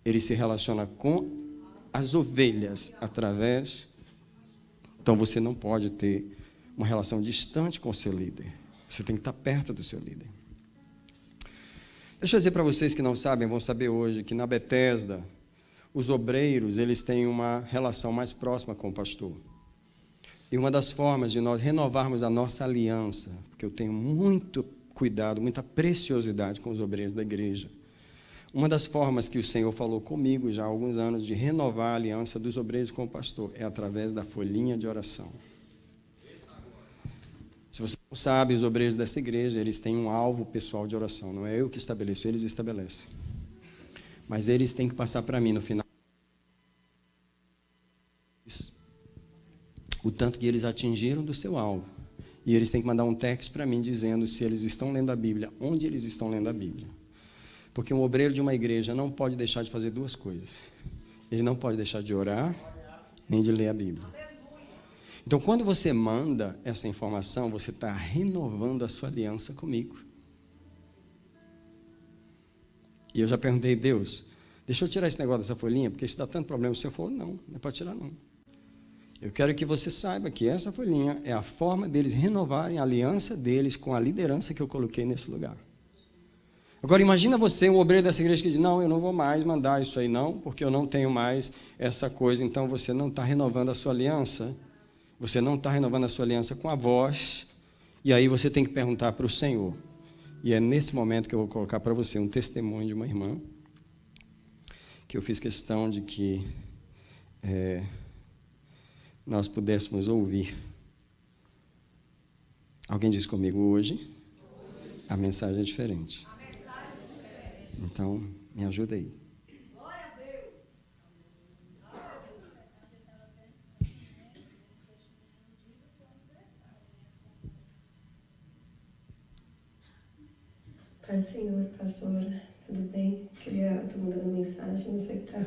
Speaker 1: Ele se relaciona com as ovelhas através. Então você não pode ter uma relação distante com o seu líder. Você tem que estar perto do seu líder. Deixa eu dizer para vocês que não sabem, vão saber hoje, que na Bethesda, os obreiros, eles têm uma relação mais próxima com o pastor. E uma das formas de nós renovarmos a nossa aliança, porque eu tenho muito cuidado, muita preciosidade com os obreiros da igreja. Uma das formas que o Senhor falou comigo já há alguns anos de renovar a aliança dos obreiros com o pastor é através da folhinha de oração. Se você não sabe, os obreiros dessa igreja, eles têm um alvo pessoal de oração. Não é eu que estabeleço, eles estabelecem. Mas eles têm que passar para mim no final o tanto que eles atingiram do seu alvo. E eles têm que mandar um texto para mim dizendo se eles estão lendo a Bíblia, onde eles estão lendo a Bíblia. Porque um obreiro de uma igreja não pode deixar de fazer duas coisas. Ele não pode deixar de orar, nem de ler a Bíblia. Então, quando você manda essa informação, você está renovando a sua aliança comigo. E eu já perguntei, Deus, deixa eu tirar esse negócio dessa folhinha, porque isso dá tanto problema. O Senhor falou, não é para tirar não. Eu quero que você saiba que essa folhinha é a forma deles renovarem a aliança deles com a liderança que eu coloquei nesse lugar. Agora imagina você, um obreiro dessa igreja que diz, não, eu não vou mais mandar isso aí não, porque eu não tenho mais essa coisa. Então você não está renovando a sua aliança, você não está renovando a sua aliança com a voz, e aí você tem que perguntar para o Senhor. E é nesse momento que eu vou colocar para você um testemunho de uma irmã, que eu fiz questão de que nós pudéssemos ouvir. Alguém diz comigo hoje, a mensagem é diferente. Então, me ajuda aí. Glória a Deus.
Speaker 2: Paz do Senhor, pastora, tudo bem? Estou mandando mensagem, não sei que está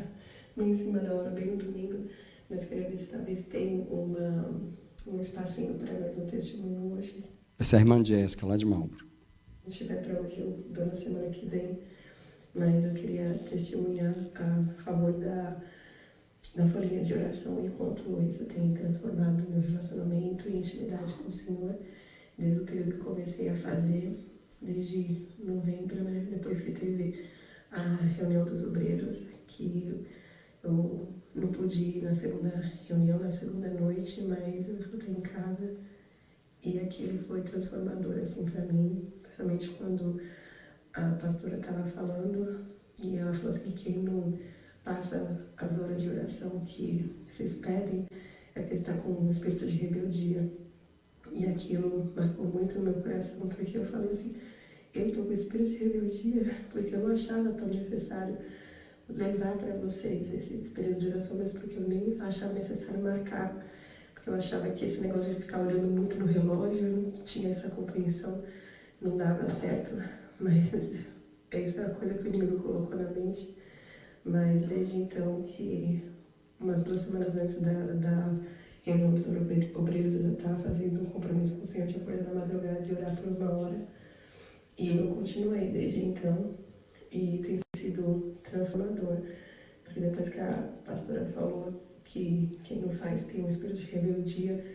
Speaker 2: bem em cima da hora, bem no domingo, mas queria ver se talvez tem um espacinho para mais um testemunho hoje.
Speaker 1: Essa é a irmã Jéssica, lá de Marlboro.
Speaker 2: Se tiver para hoje, eu dou na semana que vem. Mas eu queria testemunhar a favor da folhinha de oração e quanto isso tem transformado meu relacionamento e intimidade com o Senhor, desde o período que comecei a fazer, desde novembro, né, depois que teve a reunião dos obreiros, que eu não pude ir na segunda reunião, na segunda noite, mas eu escutei em casa E aquilo foi transformador assim para mim, principalmente quando a pastora estava falando e ela falou assim, que quem não passa as horas de oração que vocês pedem é porque está com um espírito de rebeldia. E aquilo marcou muito no meu coração, porque eu falei assim, eu estou com espírito de rebeldia, porque eu não achava tão necessário levar para vocês esse período de oração, mas porque eu nem achava necessário marcar, porque eu achava que esse negócio de ficar olhando muito no relógio, eu não tinha essa compreensão, não dava certo, mas essa é a coisa que o inimigo colocou na mente. Mas desde então, que umas 2 semanas antes da reunião dos obreiros, eu já estava fazendo um compromisso com o Senhor de acordar na madrugada de orar por 1 hora. E eu continuei desde então, e tem sido transformador. Porque depois que a pastora falou que quem não faz tem um espírito de rebeldia,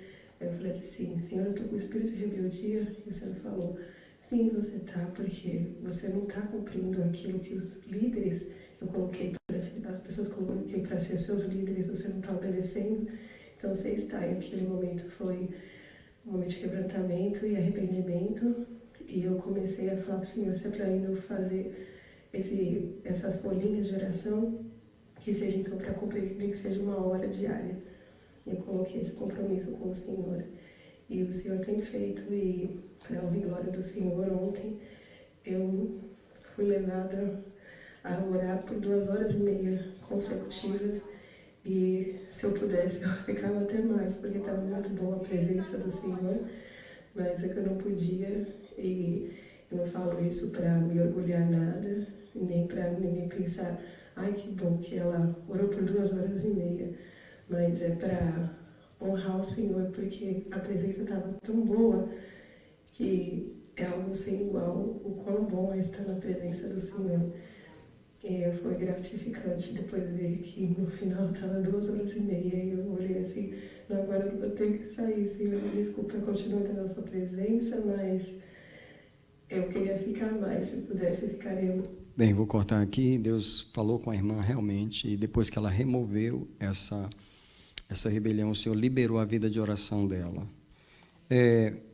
Speaker 2: eu falei assim, Senhor, eu estou com espírito de rebeldia. E o Senhor falou, sim, você está, porque você não está cumprindo aquilo que os líderes eu coloquei para ser, as pessoas que eu coloquei para ser seus líderes, você não está obedecendo. Então você está, e aquele momento foi um momento de quebrantamento e arrependimento. E eu comecei a falar para o Senhor, se é para ainda fazer essas folhinhas de oração, que seja então para cumprir, que seja 1 hora diária. Eu coloquei esse compromisso com o Senhor. E o Senhor tem feito, e para a honra e glória do Senhor, ontem eu fui levada a orar por 2 horas e meia consecutivas. E se eu pudesse, eu ficava até mais, porque estava muito boa a presença do Senhor, mas é que eu não podia. E eu não falo isso para me orgulhar nada, nem para ninguém pensar, ai que bom que ela orou por 2 horas e meia, mas é para honrar o Senhor, porque a presença estava tão boa que é algo sem igual, o quão bom é estar na presença do Senhor. E foi gratificante depois ver que no final estava 2 horas e meia e eu olhei assim, não, agora eu vou ter que sair, Senhor, desculpa, continua na sua presença, mas eu queria ficar mais, se pudesse ficaria.
Speaker 1: Bem, vou cortar aqui. Deus falou com a irmã realmente, e depois que ela removeu essa rebelião, o Senhor liberou a vida de oração dela.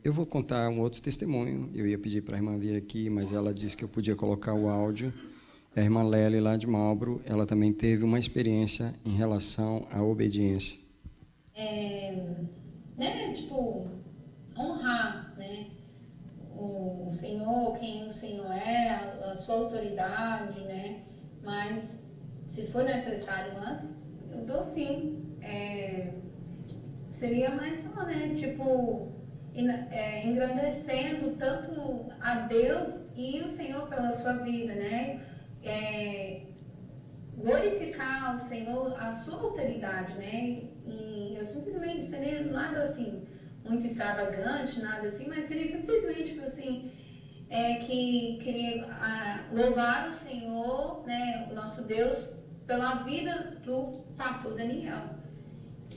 Speaker 1: Eu vou contar um outro testemunho. Eu ia pedir para a irmã vir aqui, mas ela disse que eu podia colocar o áudio. A irmã Lely, lá de Marlboro, ela também teve uma experiência em relação à obediência.
Speaker 3: Tipo, honrar, né? O Senhor, quem o Senhor é, a sua autoridade, né? Mas, se for necessário, eu dou sim. Seria mais bom, né? Tipo, engrandecendo tanto a Deus e o Senhor pela sua vida, né? Glorificar ao Senhor, a sua autoridade, né? E eu simplesmente seria nada assim, muito extravagante, nada assim, mas seria simplesmente tipo assim, que queria louvar o Senhor, né, o nosso Deus, pela vida do pastor Daniel,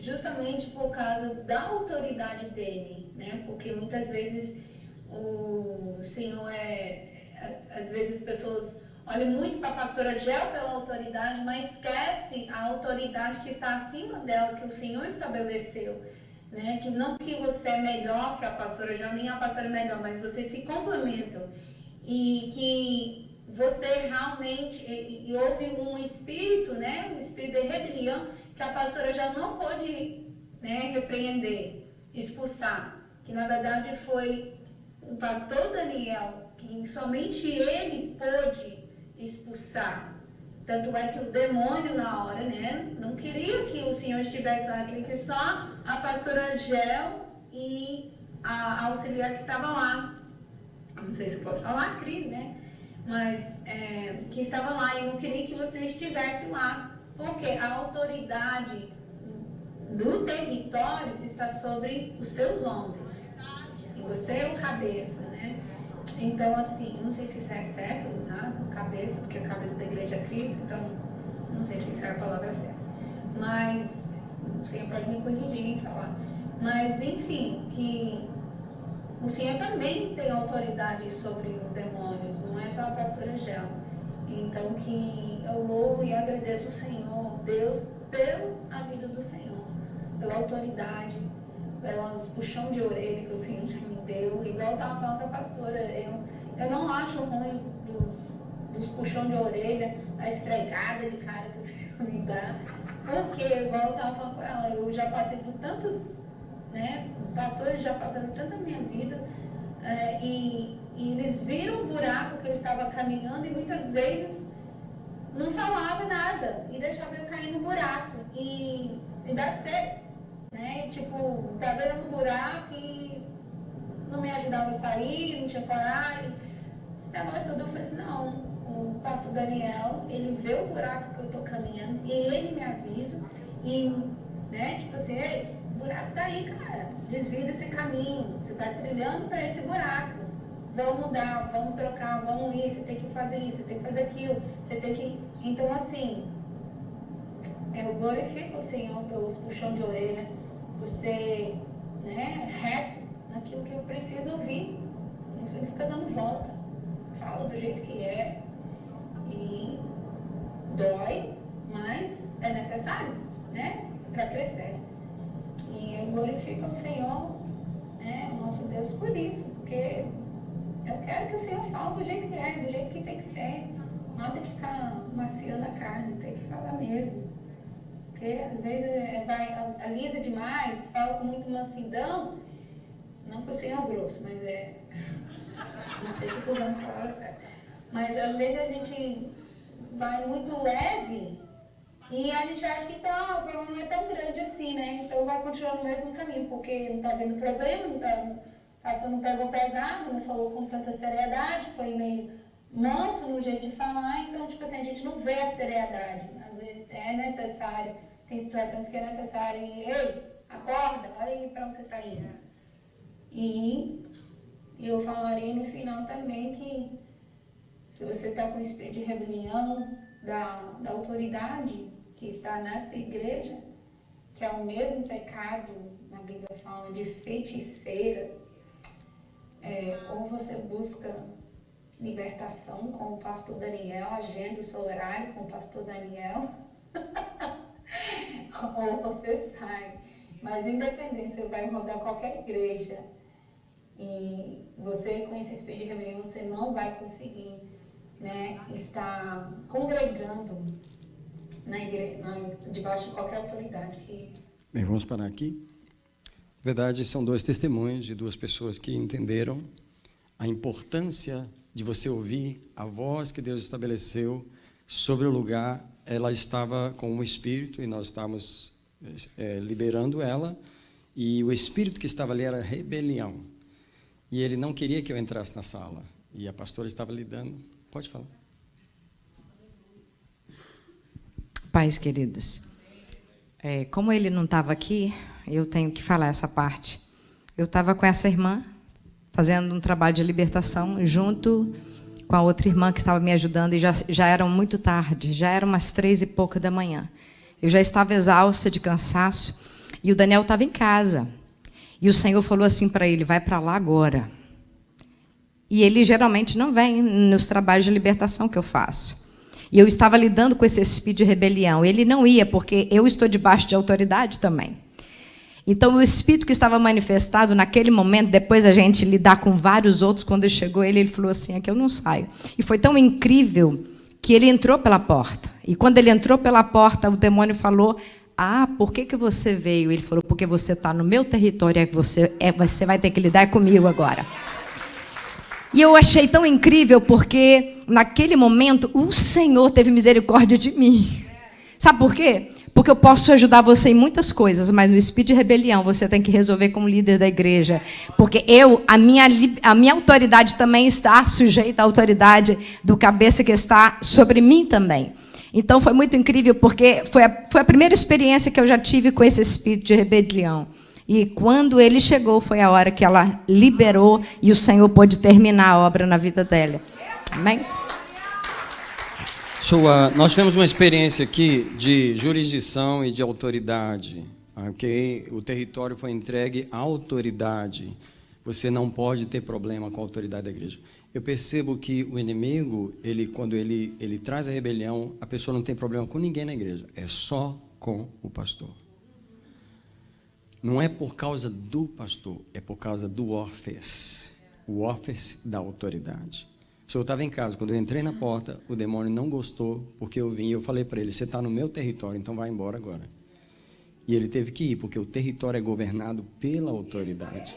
Speaker 3: justamente por causa da autoridade dele, né? Porque muitas vezes o Senhor às vezes as pessoas olha muito para a pastora Gel pela autoridade, mas esquece a autoridade que está acima dela, que o Senhor estabeleceu. Né? Que não que você é melhor que a pastora Gel, nem a pastora é melhor, mas vocês se complementam. E que você realmente, e houve um espírito, né? Um espírito de rebelião, que a pastora Gel não pôde, né, repreender, expulsar. Que na verdade foi o pastor Daniel, que somente ele pôde expulsar. Tanto é que o demônio na hora, né, não queria que o Senhor estivesse lá, queria que só a pastora Gel e a auxiliar que estava lá, não sei se eu posso falar, Cris, né, mas que estava lá, e não queria que você estivesse lá, porque a autoridade do território está sobre os seus ombros, e você é o cabeça, né. Então, assim, não sei se isso é certo usar cabeça, porque a cabeça da igreja é Cristo, então não sei se isso é a palavra certa. Mas, o Senhor pode me corrigir e falar. Mas, enfim, que o Senhor também tem autoridade sobre os demônios, não é só a pastora Gel. Então, que eu louvo e agradeço o Senhor, Deus, pela vida do Senhor, pela autoridade, pelos puxão de orelha que o Senhor já me deu, igual eu estava falando com a pastora, eu não acho ruim dos puxão de orelha, a esfregada de cara que o Senhor me dá, porque, igual eu estava falando com ela, eu já passei por tantos, né, pastores já passaram por tanta minha vida, e eles viram o buraco que eu estava caminhando e muitas vezes não falava nada e deixava eu cair no buraco e dar certo, né? Tipo, estava eu no buraco e não me ajudava a sair, não tinha coragem. Esse negócio todo eu falei assim, não, o pastor Daniel, ele vê o buraco que eu estou caminhando e ele me avisa e, né, tipo assim, ei, o buraco tá aí, cara, desvia desse caminho, você está trilhando para esse buraco. Vamos mudar, vamos trocar, vamos ir, você tem que fazer isso, você tem que fazer aquilo, você tem que... Então, assim, eu glorifico o Senhor pelos puxão de orelha, por ser, né, reto naquilo que eu preciso ouvir. O Senhor fica dando volta, fala do jeito que é, e dói, mas é necessário, né, para crescer. E eu glorifico o Senhor, né, o nosso Deus, por isso, porque... eu quero que o Senhor fale do jeito que é, do jeito que tem que ser. Nada de ficar maciando a carne, tem que falar mesmo. Porque às vezes alisa demais, fala com muito mansidão. Não que o Senhor é grosso, mas não sei se estou usando as palavras certas. Mas às vezes a gente vai muito leve e a gente acha que o problema não é tão grande assim, né? Então vai continuar no mesmo caminho, porque não está vendo problema, não está... O pastor não pegou pesado, não falou com tanta seriedade, foi meio manso no jeito de falar, então, tipo assim, a gente não vê a seriedade. Às vezes é necessário, tem situações que é necessário, ei, acorda, olha aí para onde você está indo. E eu falarei no final também que se você está com o espírito de rebelião da autoridade que está nessa igreja, que é o mesmo pecado, na Bíblia fala, de feiticeira, ou você busca libertação com o pastor Daniel, agenda o seu horário com o pastor Daniel, ou você sai. Mas independente, você vai rodar qualquer igreja e você com esse espírito de rebelião, você não vai conseguir, né, estar congregando debaixo de qualquer autoridade.
Speaker 1: Bem, vamos parar aqui. Na verdade, são dois testemunhos de duas pessoas que entenderam a importância de você ouvir a voz que Deus estabeleceu sobre o lugar. Ela estava com um espírito e nós estávamos liberando ela, e o espírito que estava ali era rebelião. E ele não queria que eu entrasse na sala. E a pastora estava lidando. Pode falar.
Speaker 4: Pais queridos, como ele não estava aqui, eu tenho que falar essa parte. Eu estava com essa irmã, fazendo um trabalho de libertação, junto com a outra irmã que estava me ajudando, e já era muito tarde, já eram umas 3 e pouca da manhã. Eu já estava exausta de cansaço, e o Daniel estava em casa. E o Senhor falou assim para ele, vai para lá agora. E ele geralmente não vem nos trabalhos de libertação que eu faço. E eu estava lidando com esse espírito de rebelião. Ele não ia, porque eu estou debaixo de autoridade também. Então, o espírito que estava manifestado naquele momento, depois a gente lidar com vários outros, quando ele chegou, ele falou assim, aqui eu não saio. E foi tão incrível que ele entrou pela porta. E quando ele entrou pela porta, o demônio falou, por que você veio? Ele falou, porque você está no meu território, você vai ter que lidar comigo agora. E eu achei tão incrível, porque naquele momento o Senhor teve misericórdia de mim. Sabe por quê? Porque eu posso ajudar você em muitas coisas, mas no espírito de rebelião você tem que resolver como líder da igreja. Porque a minha autoridade também está sujeita à autoridade do cabeça que está sobre mim também. Então foi muito incrível, porque foi a primeira experiência que eu já tive com esse espírito de rebelião. E quando ele chegou, foi a hora que ela liberou e o Senhor pôde terminar a obra na vida dela. Amém?
Speaker 1: Nós tivemos uma experiência aqui de jurisdição e de autoridade. Okay? O território foi entregue à autoridade. Você não pode ter problema com a autoridade da igreja. Eu percebo que o inimigo, quando ele traz a rebelião, a pessoa não tem problema com ninguém na igreja. É só com o pastor. Não é por causa do pastor, é por causa do office. O office da autoridade. O senhor estava em casa, quando eu entrei na porta, o demônio não gostou, porque eu vim e eu falei para ele, você está no meu território, então vai embora agora. E ele teve que ir, porque o território é governado pela autoridade.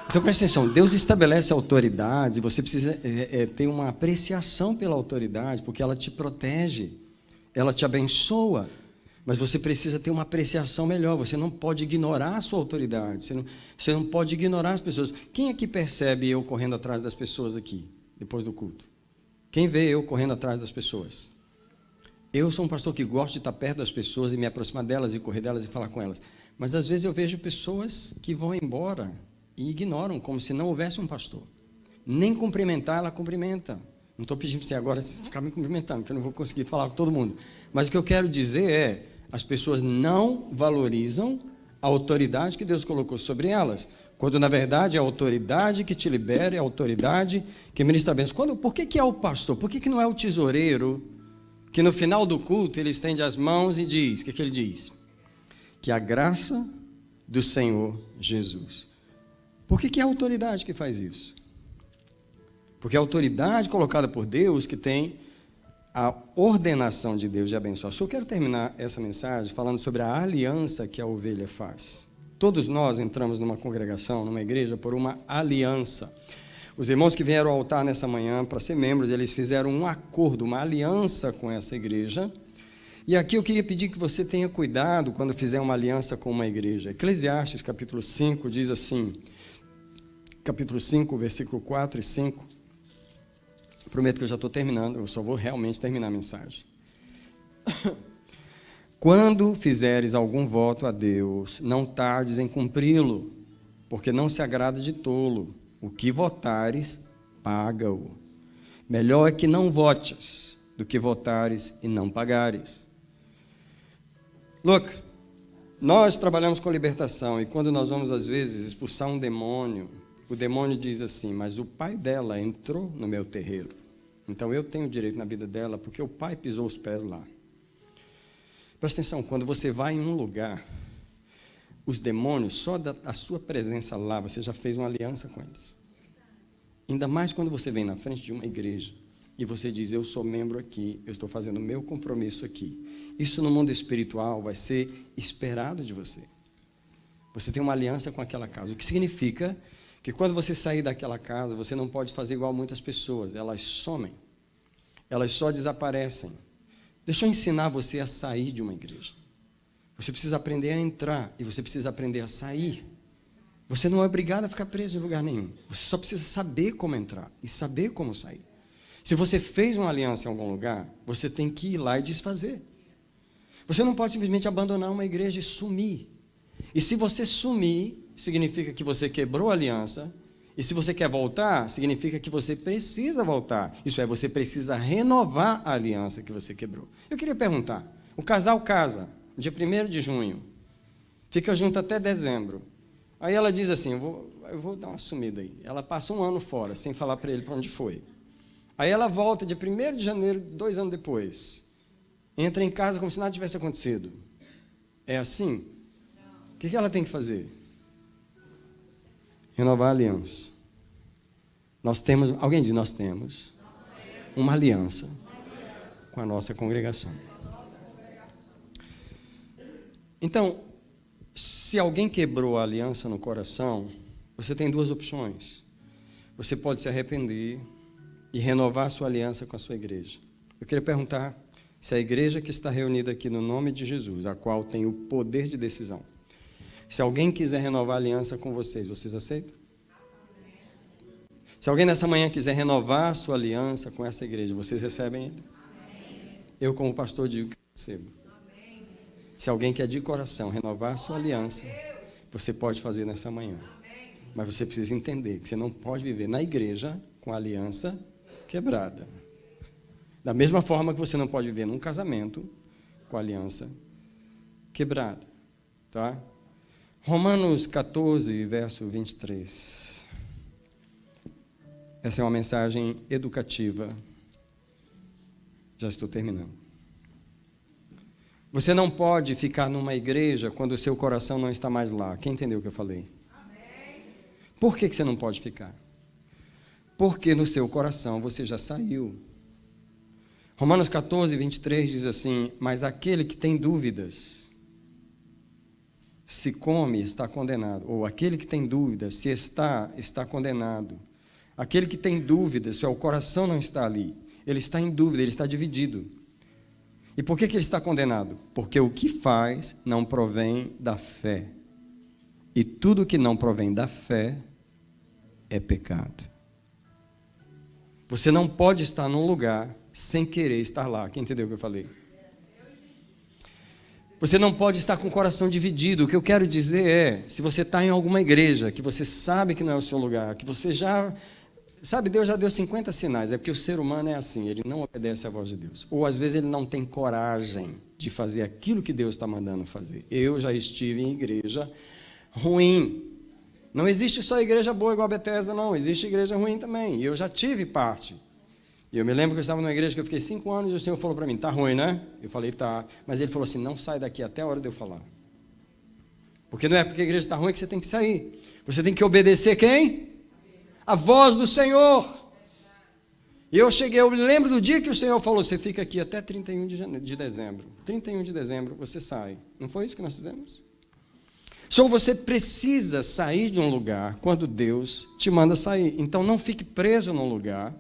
Speaker 1: Então presta atenção, Deus estabelece autoridades e você precisa ter uma apreciação pela autoridade, porque ela te protege, ela te abençoa, mas você precisa ter uma apreciação melhor, você não pode ignorar a sua autoridade, você não pode ignorar as pessoas. Quem aqui percebe eu correndo atrás das pessoas aqui, depois do culto? Quem vê eu correndo atrás das pessoas? Eu sou um pastor que gosta de estar perto das pessoas e me aproximar delas e correr delas e falar com elas. Mas às vezes eu vejo pessoas que vão embora e ignoram, como se não houvesse um pastor. Nem cumprimentar, ela cumprimenta. Não estou pedindo para você agora ficar me cumprimentando, porque eu não vou conseguir falar com todo mundo. Mas o que eu quero dizer é, as pessoas não valorizam a autoridade que Deus colocou sobre elas, quando na verdade é a autoridade que te libera, é a autoridade que ministra bênçãos. Por que é o pastor? Por que não é o tesoureiro que no final do culto ele estende as mãos e diz, o que ele diz? Que a graça do Senhor Jesus. Por que é a autoridade que faz isso? Porque a autoridade colocada por Deus que tem a ordenação de Deus de abençoar. Só quero terminar essa mensagem falando sobre a aliança que a ovelha faz. Todos nós entramos numa congregação, numa igreja, por uma aliança. Os irmãos que vieram ao altar nessa manhã para ser membros, eles fizeram um acordo, uma aliança com essa igreja. E aqui eu queria pedir que você tenha cuidado quando fizer uma aliança com uma igreja. Eclesiastes, capítulo 5, diz assim, capítulo 5, versículo 4 e 5. Prometo que eu já estou terminando, eu só vou realmente terminar a mensagem. Quando fizeres algum voto a Deus, não tardes em cumpri-lo, porque não se agrada de tolo. O que votares, paga-o. Melhor é que não votes, do que votares e não pagares. Look, nós trabalhamos com libertação, e quando nós vamos, às vezes, expulsar um demônio, o demônio diz assim, mas o pai dela entrou no meu terreiro, então eu tenho direito na vida dela, porque o pai pisou os pés lá. Presta atenção, quando você vai em um lugar, os demônios, só da sua presença lá, você já fez uma aliança com eles. Ainda mais quando você vem na frente de uma igreja e você diz, eu sou membro aqui, eu estou fazendo o meu compromisso aqui. Isso no mundo espiritual vai ser esperado de você. Você tem uma aliança com aquela casa, o que significa que quando você sair daquela casa, você não pode fazer igual muitas pessoas, elas somem, elas só desaparecem. Deixa eu ensinar você a sair de uma igreja. Você precisa aprender a entrar e você precisa aprender a sair. Você não é obrigado a ficar preso em lugar nenhum. Você só precisa saber como entrar e saber como sair. Se você fez uma aliança em algum lugar, você tem que ir lá e desfazer. Você não pode simplesmente abandonar uma igreja e sumir. E se você sumir, significa que você quebrou a aliança. E se você quer voltar, significa que você precisa voltar. Isso é, você precisa renovar a aliança que você quebrou. Eu queria perguntar, o casal casa dia 1º de junho, fica junto até dezembro. Aí ela diz assim, eu vou dar uma sumida aí. Ela passa um ano fora, sem falar para ele para onde foi. Aí ela volta dia 1º de janeiro, 2 anos depois. Entra em casa como se nada tivesse acontecido. É assim? O que ela tem que fazer? Renovar a aliança. Nós temos, alguém diz, nós temos uma aliança com a nossa congregação. Então, se alguém quebrou a aliança no coração, você tem 2 opções. Você pode se arrepender e renovar a sua aliança com a sua igreja. Eu queria perguntar se a igreja que está reunida aqui no nome de Jesus, a qual tem o poder de decisão, se alguém quiser renovar a aliança com vocês, vocês aceitam? Se alguém nessa manhã quiser renovar a sua aliança com essa igreja, vocês recebem ele? Eu, como pastor, digo que recebo. Se alguém quer de coração renovar a sua aliança, você pode fazer nessa manhã. Mas você precisa entender que você não pode viver na igreja com a aliança quebrada. Da mesma forma que você não pode viver num casamento com a aliança quebrada. Tá? Romanos 14, verso 23. Essa é uma mensagem educativa. Já estou terminando. Você não pode ficar numa igreja quando o seu coração não está mais lá. Quem entendeu o que eu falei? Por que você não pode ficar? Porque no seu coração você já saiu. Romanos 14, 23 diz assim: mas aquele que tem dúvidas, se come, está condenado. Ou aquele que tem dúvidas, se está condenado. Aquele que tem dúvidas, se o coração não está ali, ele está em dúvida, ele está dividido. E por que ele está condenado? Porque o que faz não provém da fé. E tudo que não provém da fé é pecado. Você não pode estar num lugar sem querer estar lá. Quem entendeu o que eu falei? Você não pode estar com o coração dividido. O que eu quero dizer é, se você está em alguma igreja, que você sabe que não é o seu lugar, que você já... Sabe, Deus já deu 50 sinais, é porque o ser humano é assim, ele não obedece à voz de Deus. Ou às vezes ele não tem coragem de fazer aquilo que Deus está mandando fazer. Eu já estive em igreja ruim. Não existe só igreja boa igual a Bethesda, não. Existe igreja ruim também. E eu já tive parte. E eu me lembro que eu estava numa igreja que eu fiquei 5 anos e o Senhor falou para mim, tá ruim, né? Eu falei, tá. Mas ele falou assim, não sai daqui até a hora de eu falar. Porque não é porque a igreja está ruim que você tem que sair. Você tem que obedecer quem? A voz do Senhor. E eu me lembro do dia que o Senhor falou, você fica aqui até 31 de dezembro. 31 de dezembro você sai. Não foi isso que nós fizemos? Só você precisa sair de um lugar quando Deus te manda sair. Então não fique preso num lugar,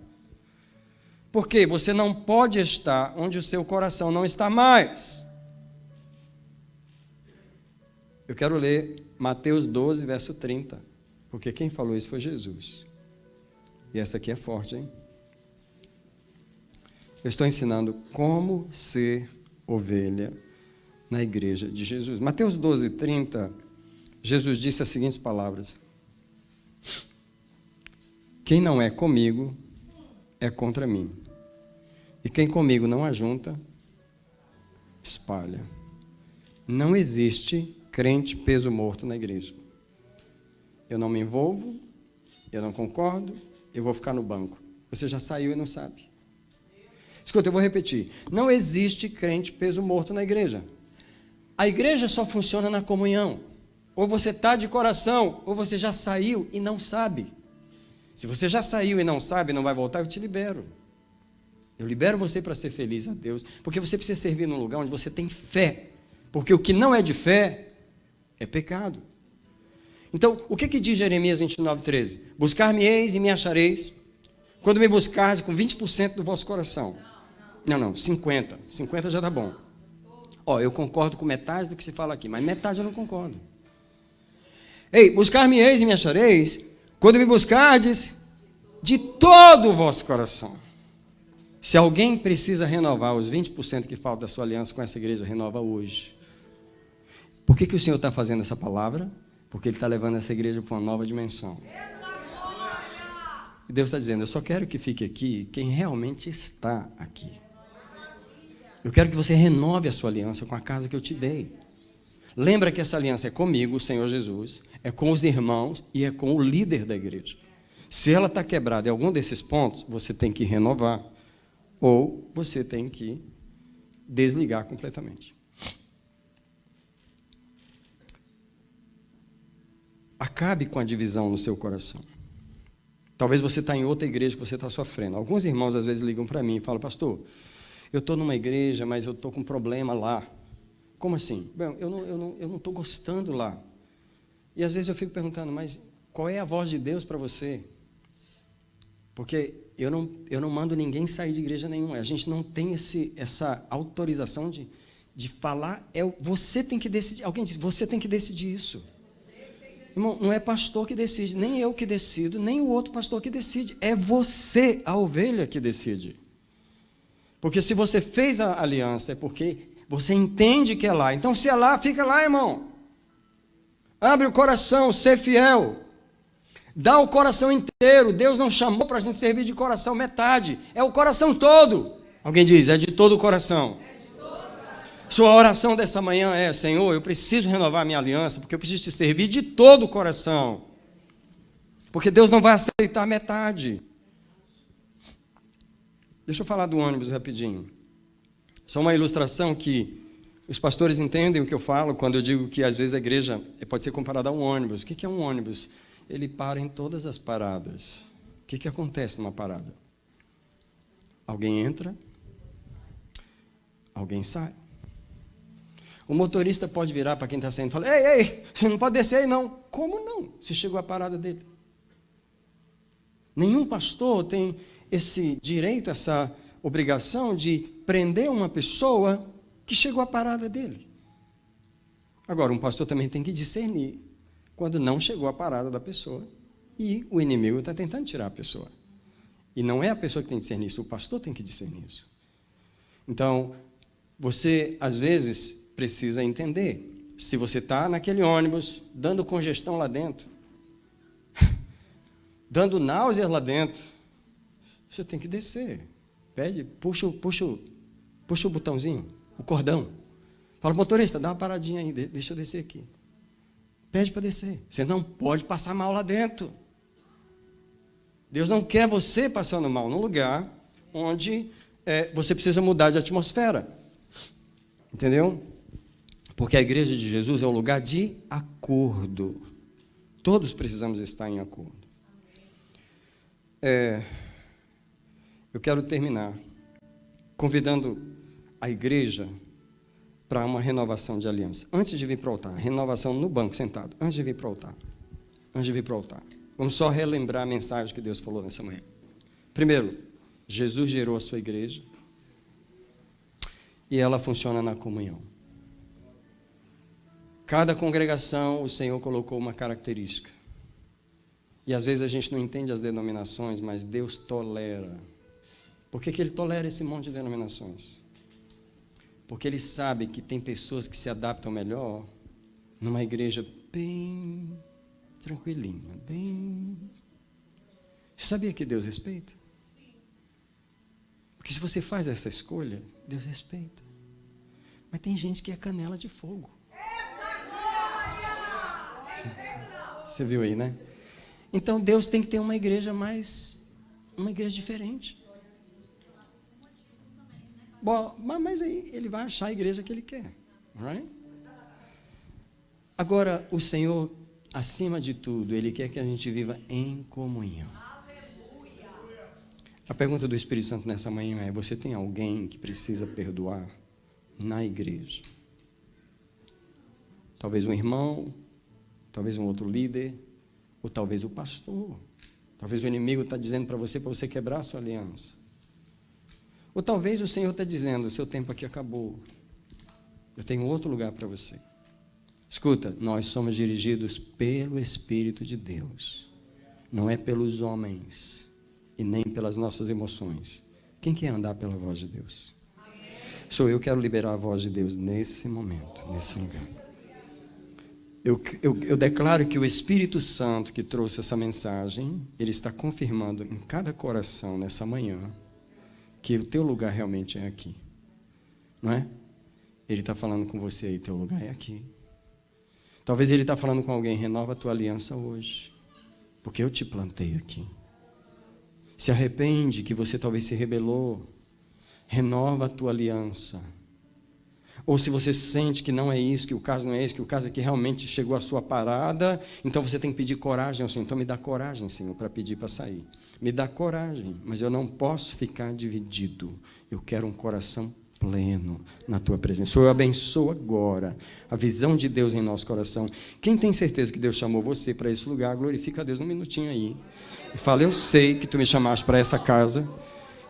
Speaker 1: porque você não pode estar onde o seu coração não está mais. Eu quero ler Mateus 12, verso 30, porque quem falou isso foi Jesus. E essa aqui é forte, hein? Eu estou ensinando como ser ovelha na igreja de Jesus. Mateus 12, 30, Jesus disse as seguintes palavras: quem não é comigo é contra mim, e quem comigo não ajunta, espalha. Não existe crente peso morto na igreja. Eu não me envolvo, eu não concordo, eu vou ficar no banco. Você já saiu e não sabe. Escuta, eu vou repetir. Não existe crente peso morto na igreja. A igreja só funciona na comunhão. Ou você está de coração, ou você já saiu e não sabe. Se você já saiu e não sabe, não vai voltar, eu te libero. Eu libero você para ser feliz a Deus, porque você precisa servir num lugar onde você tem fé. Porque o que não é de fé é pecado. Então, o que diz Jeremias 29, 13? Buscar-me-eis e me achareis, quando me buscardes com 20% do vosso coração. Não, 50. 50 já está bom. Eu concordo com metade do que se fala aqui, mas metade eu não concordo. Ei, buscar-me-eis e me achareis, quando me buscardes de todo o vosso coração. Se alguém precisa renovar os 20% que falta da sua aliança com essa igreja, renova hoje. Por que o Senhor está fazendo essa palavra? Porque Ele está levando essa igreja para uma nova dimensão. E Deus está dizendo, eu só quero que fique aqui quem realmente está aqui. Eu quero que você renove a sua aliança com a casa que eu te dei. Lembra que essa aliança é comigo, o Senhor Jesus, é com os irmãos e é com o líder da igreja. Se ela está quebrada em algum desses pontos, você tem que renovar. Ou você tem que desligar completamente. Acabe com a divisão no seu coração. Talvez você está em outra igreja que você está sofrendo. Alguns irmãos às vezes ligam para mim e falam, pastor, eu estou numa igreja, mas eu estou com problema lá. Como assim? Bem, eu não estou gostando lá. E às vezes eu fico perguntando, mas qual é a voz de Deus para você? Porque eu não mando ninguém sair de igreja nenhuma. A gente não tem essa autorização de falar. Você tem que decidir. Alguém diz, você tem que decidir isso. Irmão, não é pastor que decide, nem eu que decido, nem o outro pastor que decide. É você, a ovelha, que decide. Porque se você fez a aliança, é porque você entende que é lá. Então, se é lá, fica lá, irmão. Abre o coração, ser fiel. Dá o coração inteiro. Deus não chamou para a gente servir de coração metade. É o coração todo. Alguém diz, é de todo o coração. Sua oração dessa manhã é, Senhor, eu preciso renovar a minha aliança, porque eu preciso te servir de todo o coração. Porque Deus não vai aceitar metade. Deixa eu falar do ônibus rapidinho. Só uma ilustração que Os pastores entendem o que eu falo quando eu digo que às vezes a igreja pode ser comparada a um ônibus. O que é um ônibus? Ele para em todas as paradas. O que acontece numa parada? Alguém entra, alguém sai. O motorista pode virar para quem está saindo e falar: ei, você não pode descer aí não. Como não? Se chegou a parada dele. Nenhum pastor tem esse direito, essa obrigação de prender uma pessoa que chegou à parada dele. Agora, um pastor também tem que discernir quando não chegou à parada da pessoa e o inimigo está tentando tirar a pessoa. E não é a pessoa que tem que discernir isso, o pastor tem que discernir isso. Então, você, às vezes, precisa entender. Se você está naquele ônibus, dando congestão lá dentro, dando náuseas lá dentro, você tem que descer. Puxa o botãozinho, o cordão. Fala: motorista, dá uma paradinha aí, deixa eu descer aqui. Pede para descer. Você não pode passar mal lá dentro. Deus não quer você passando mal num lugar onde você precisa mudar de atmosfera. Entendeu? Porque a igreja de Jesus é um lugar de acordo. Todos precisamos estar em acordo. Eu quero terminar convidando a igreja para uma renovação de aliança. Antes de vir para o altar, renovação no banco, sentado. Antes de vir para o altar. Vamos só relembrar a mensagem que Deus falou nessa manhã. Primeiro, Jesus gerou a sua igreja e ela funciona na comunhão. Cada congregação, o Senhor colocou uma característica. E às vezes a gente não entende as denominações, mas Deus tolera. Por que Ele tolera esse monte de denominações? Porque Ele sabe que tem pessoas que se adaptam melhor numa igreja bem tranquilinha, bem... Você sabia que Deus respeita? Porque se você faz essa escolha, Deus respeita. Mas tem gente que é canela de fogo. Você viu aí, né? Então Deus tem que ter uma igreja diferente. Bom, mas aí Ele vai achar a igreja que Ele quer. Right? Agora, o Senhor, acima de tudo, Ele quer que a gente viva em comunhão. A pergunta do Espírito Santo nessa manhã é: você tem alguém que precisa perdoar na igreja? Talvez um irmão, talvez um outro líder, ou talvez o pastor. Talvez o inimigo está dizendo para você quebrar a sua aliança. Ou talvez o Senhor está dizendo: o seu tempo aqui acabou. Eu tenho outro lugar para você. Escuta, nós somos dirigidos pelo Espírito de Deus. Não é pelos homens e nem pelas nossas emoções. Quem quer andar pela voz de Deus? Sou eu que quero liberar a voz de Deus nesse momento, nesse lugar. Eu declaro que o Espírito Santo que trouxe essa mensagem, ele está confirmando em cada coração nessa manhã que o teu lugar realmente é aqui. Não é? Ele está falando com você aí: teu lugar é aqui. Talvez ele está falando com alguém: renova a tua aliança hoje, porque eu te plantei aqui. Se arrepende que você talvez se rebelou, renova a tua aliança. Ou se você sente que não é isso, que o caso não é esse, que o caso é que realmente chegou à sua parada, então você tem que pedir coragem ao Senhor. Então me dá coragem, Senhor, para pedir para sair. Me dá coragem, mas eu não posso ficar dividido. Eu quero um coração pleno na tua presença. Eu abençoo agora a visão de Deus em nosso coração. Quem tem certeza que Deus chamou você para esse lugar, glorifica a Deus um minutinho aí. E fala: eu sei que tu me chamaste para essa casa.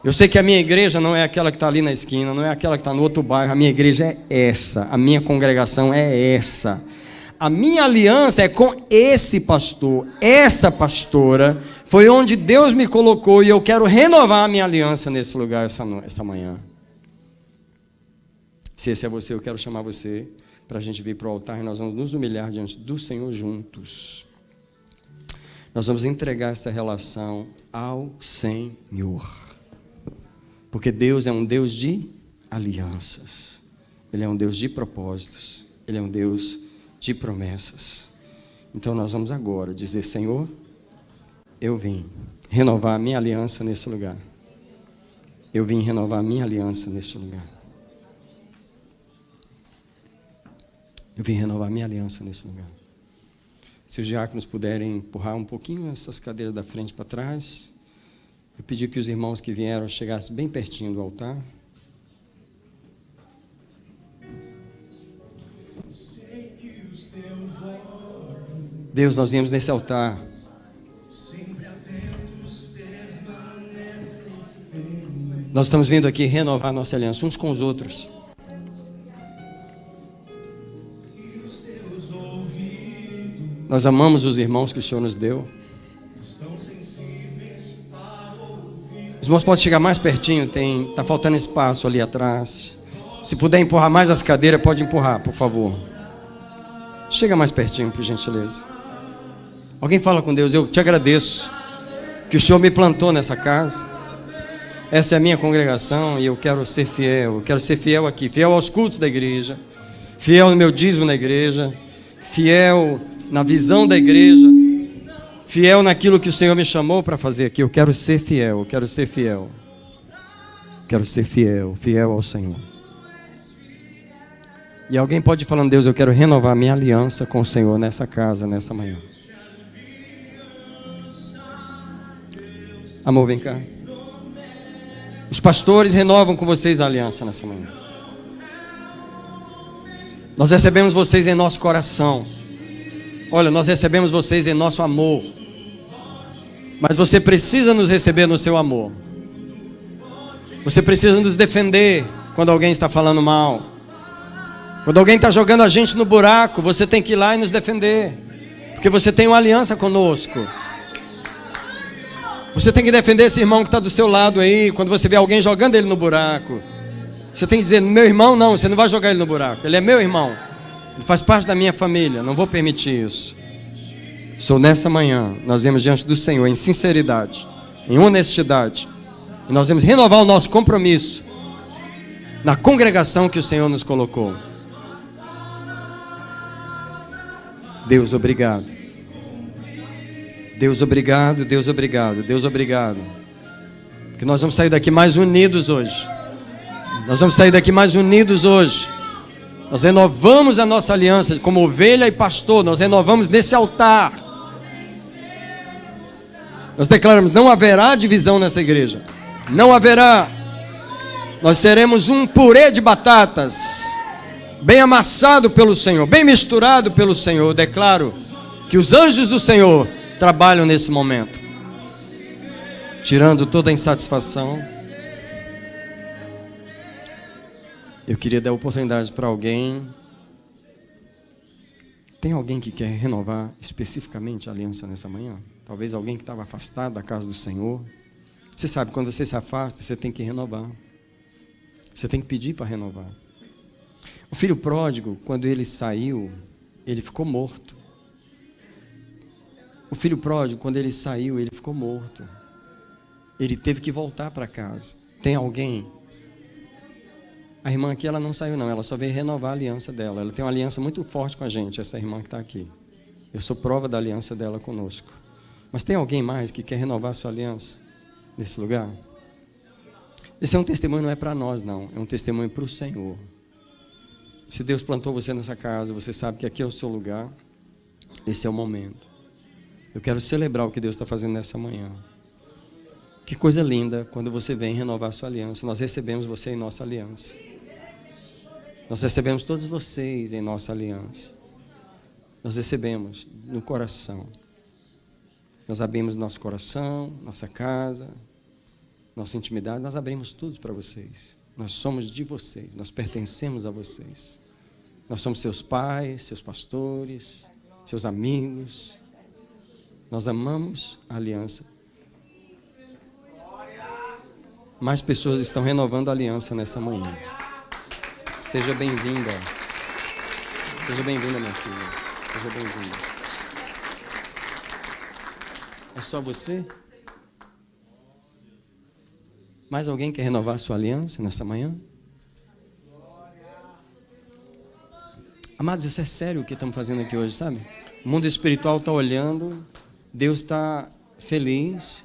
Speaker 1: Eu sei que a minha igreja não é aquela que está ali na esquina, não é aquela que está no outro bairro. A minha igreja é essa, a minha congregação é essa. A minha aliança é com esse pastor, essa pastora. Foi onde Deus me colocou e eu quero renovar a minha aliança nesse lugar essa manhã. Se esse é você, eu quero chamar você para a gente vir para o altar e nós vamos nos humilhar diante do Senhor juntos. Nós vamos entregar essa relação ao Senhor. Porque Deus é um Deus de alianças. Ele é um Deus de propósitos. Ele é um Deus de promessas. Então nós vamos agora dizer: Senhor, eu vim renovar a minha aliança nesse lugar. Eu vim renovar a minha aliança nesse lugar. Eu vim renovar minha aliança nesse lugar. Se os diáconos puderem empurrar um pouquinho essas cadeiras da frente para trás, eu pedi que os irmãos que vieram chegassem bem pertinho do altar. Deus, nós viemos nesse altar. Nós estamos vindo aqui renovar nossa aliança uns com os outros. Nós amamos os irmãos que o Senhor nos deu. Os irmãos podem chegar mais pertinho, está faltando espaço ali atrás. Se puder empurrar mais as cadeiras, pode empurrar, por favor. Chega mais pertinho, por gentileza. Alguém fala com Deus: eu te agradeço que o Senhor me plantou nessa casa. Essa é a minha congregação e eu quero ser fiel. Eu quero ser fiel aqui, fiel aos cultos da igreja, fiel no meu dízimo na igreja, fiel na visão da igreja, fiel naquilo que o Senhor me chamou para fazer aqui. Eu quero ser fiel, eu quero ser fiel. Quero ser fiel, fiel ao Senhor. E alguém pode falar: Deus, eu quero renovar minha aliança com o Senhor nessa casa, nessa manhã. Amor, vem cá. Os pastores renovam com vocês a aliança nessa manhã. Nós recebemos vocês em nosso coração. Olha, nós recebemos vocês em nosso amor. Mas você precisa nos receber no seu amor. Você precisa nos defender quando alguém está falando mal. Quando alguém está jogando a gente no buraco, você tem que ir lá e nos defender. Porque você tem uma aliança conosco. Você tem que defender esse irmão que está do seu lado aí. Quando você vê alguém jogando ele no buraco, você tem que dizer: meu irmão não, você não vai jogar ele no buraco. Ele é meu irmão, ele faz parte da minha família, não vou permitir isso. Sou nessa manhã, nós viemos diante do Senhor em sinceridade, em honestidade. E nós vamos renovar o nosso compromisso na congregação que o Senhor nos colocou. Deus, obrigado. Deus, obrigado, Deus, obrigado, Deus, obrigado. Porque nós vamos sair daqui mais unidos hoje. Nós vamos sair daqui mais unidos hoje. Nós renovamos a nossa aliança como ovelha e pastor. Nós renovamos nesse altar. Nós declaramos: não haverá divisão nessa igreja. Não haverá. Nós seremos um purê de batatas, bem amassado pelo Senhor, bem misturado pelo Senhor. Eu declaro que os anjos do Senhor trabalham nesse momento, tirando toda a insatisfação. Eu queria dar oportunidade para alguém. Tem alguém que quer renovar especificamente a aliança nessa manhã? Talvez alguém que estava afastado da casa do Senhor. Você sabe, quando você se afasta, você tem que renovar. Você tem que pedir para renovar. O filho pródigo, quando ele saiu, ele ficou morto. O filho pródigo, quando ele saiu, ele ficou morto. Ele teve que voltar para casa. Tem alguém? A irmã aqui, ela não saiu não, ela só veio renovar a aliança dela. Ela tem uma aliança muito forte com a gente, essa irmã que está aqui. Eu sou prova da aliança dela conosco. Mas tem alguém mais que quer renovar a sua aliança nesse lugar? Esse é um testemunho, não é para nós não, é um testemunho para o Senhor. Se Deus plantou você nessa casa, você sabe que aqui é o seu lugar. Esse é o momento. Eu quero celebrar o que Deus está fazendo nessa manhã. Que coisa linda quando você vem renovar a sua aliança. Nós recebemos você em nossa aliança. Nós recebemos todos vocês em nossa aliança. Nós recebemos no coração. Nós abrimos nosso coração, nossa casa, nossa intimidade. Nós abrimos tudo para vocês. Nós somos de vocês, nós pertencemos a vocês. Nós somos seus pais, seus pastores, seus amigos. Nós amamos a aliança. Mais pessoas estão renovando a aliança nessa manhã. Seja bem-vinda. Seja bem-vinda, minha filha. Seja bem-vinda. É só você? Mais alguém quer renovar a sua aliança nessa manhã? Amados, isso é sério o que estamos fazendo aqui hoje, sabe? O mundo espiritual está olhando, Deus está feliz,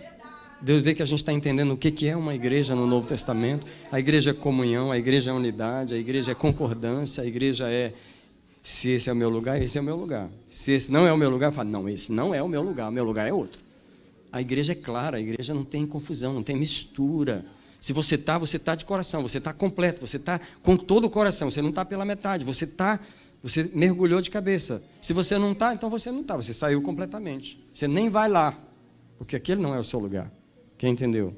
Speaker 1: Deus vê que a gente está entendendo o que é uma igreja no Novo Testamento. A igreja é comunhão, a igreja é unidade, a igreja é concordância, a igreja é Se esse é o meu lugar, esse é o meu lugar. Se esse não é o meu lugar, eu falo, não, esse não é o meu lugar é outro. A igreja é clara, a igreja não tem confusão, não tem mistura. Se você está de coração, você está completo, você está com todo o coração, você não está pela metade, você mergulhou de cabeça. Se você não está, então você não está, você saiu completamente. Você nem vai lá, porque aquele não é o seu lugar. Quem entendeu?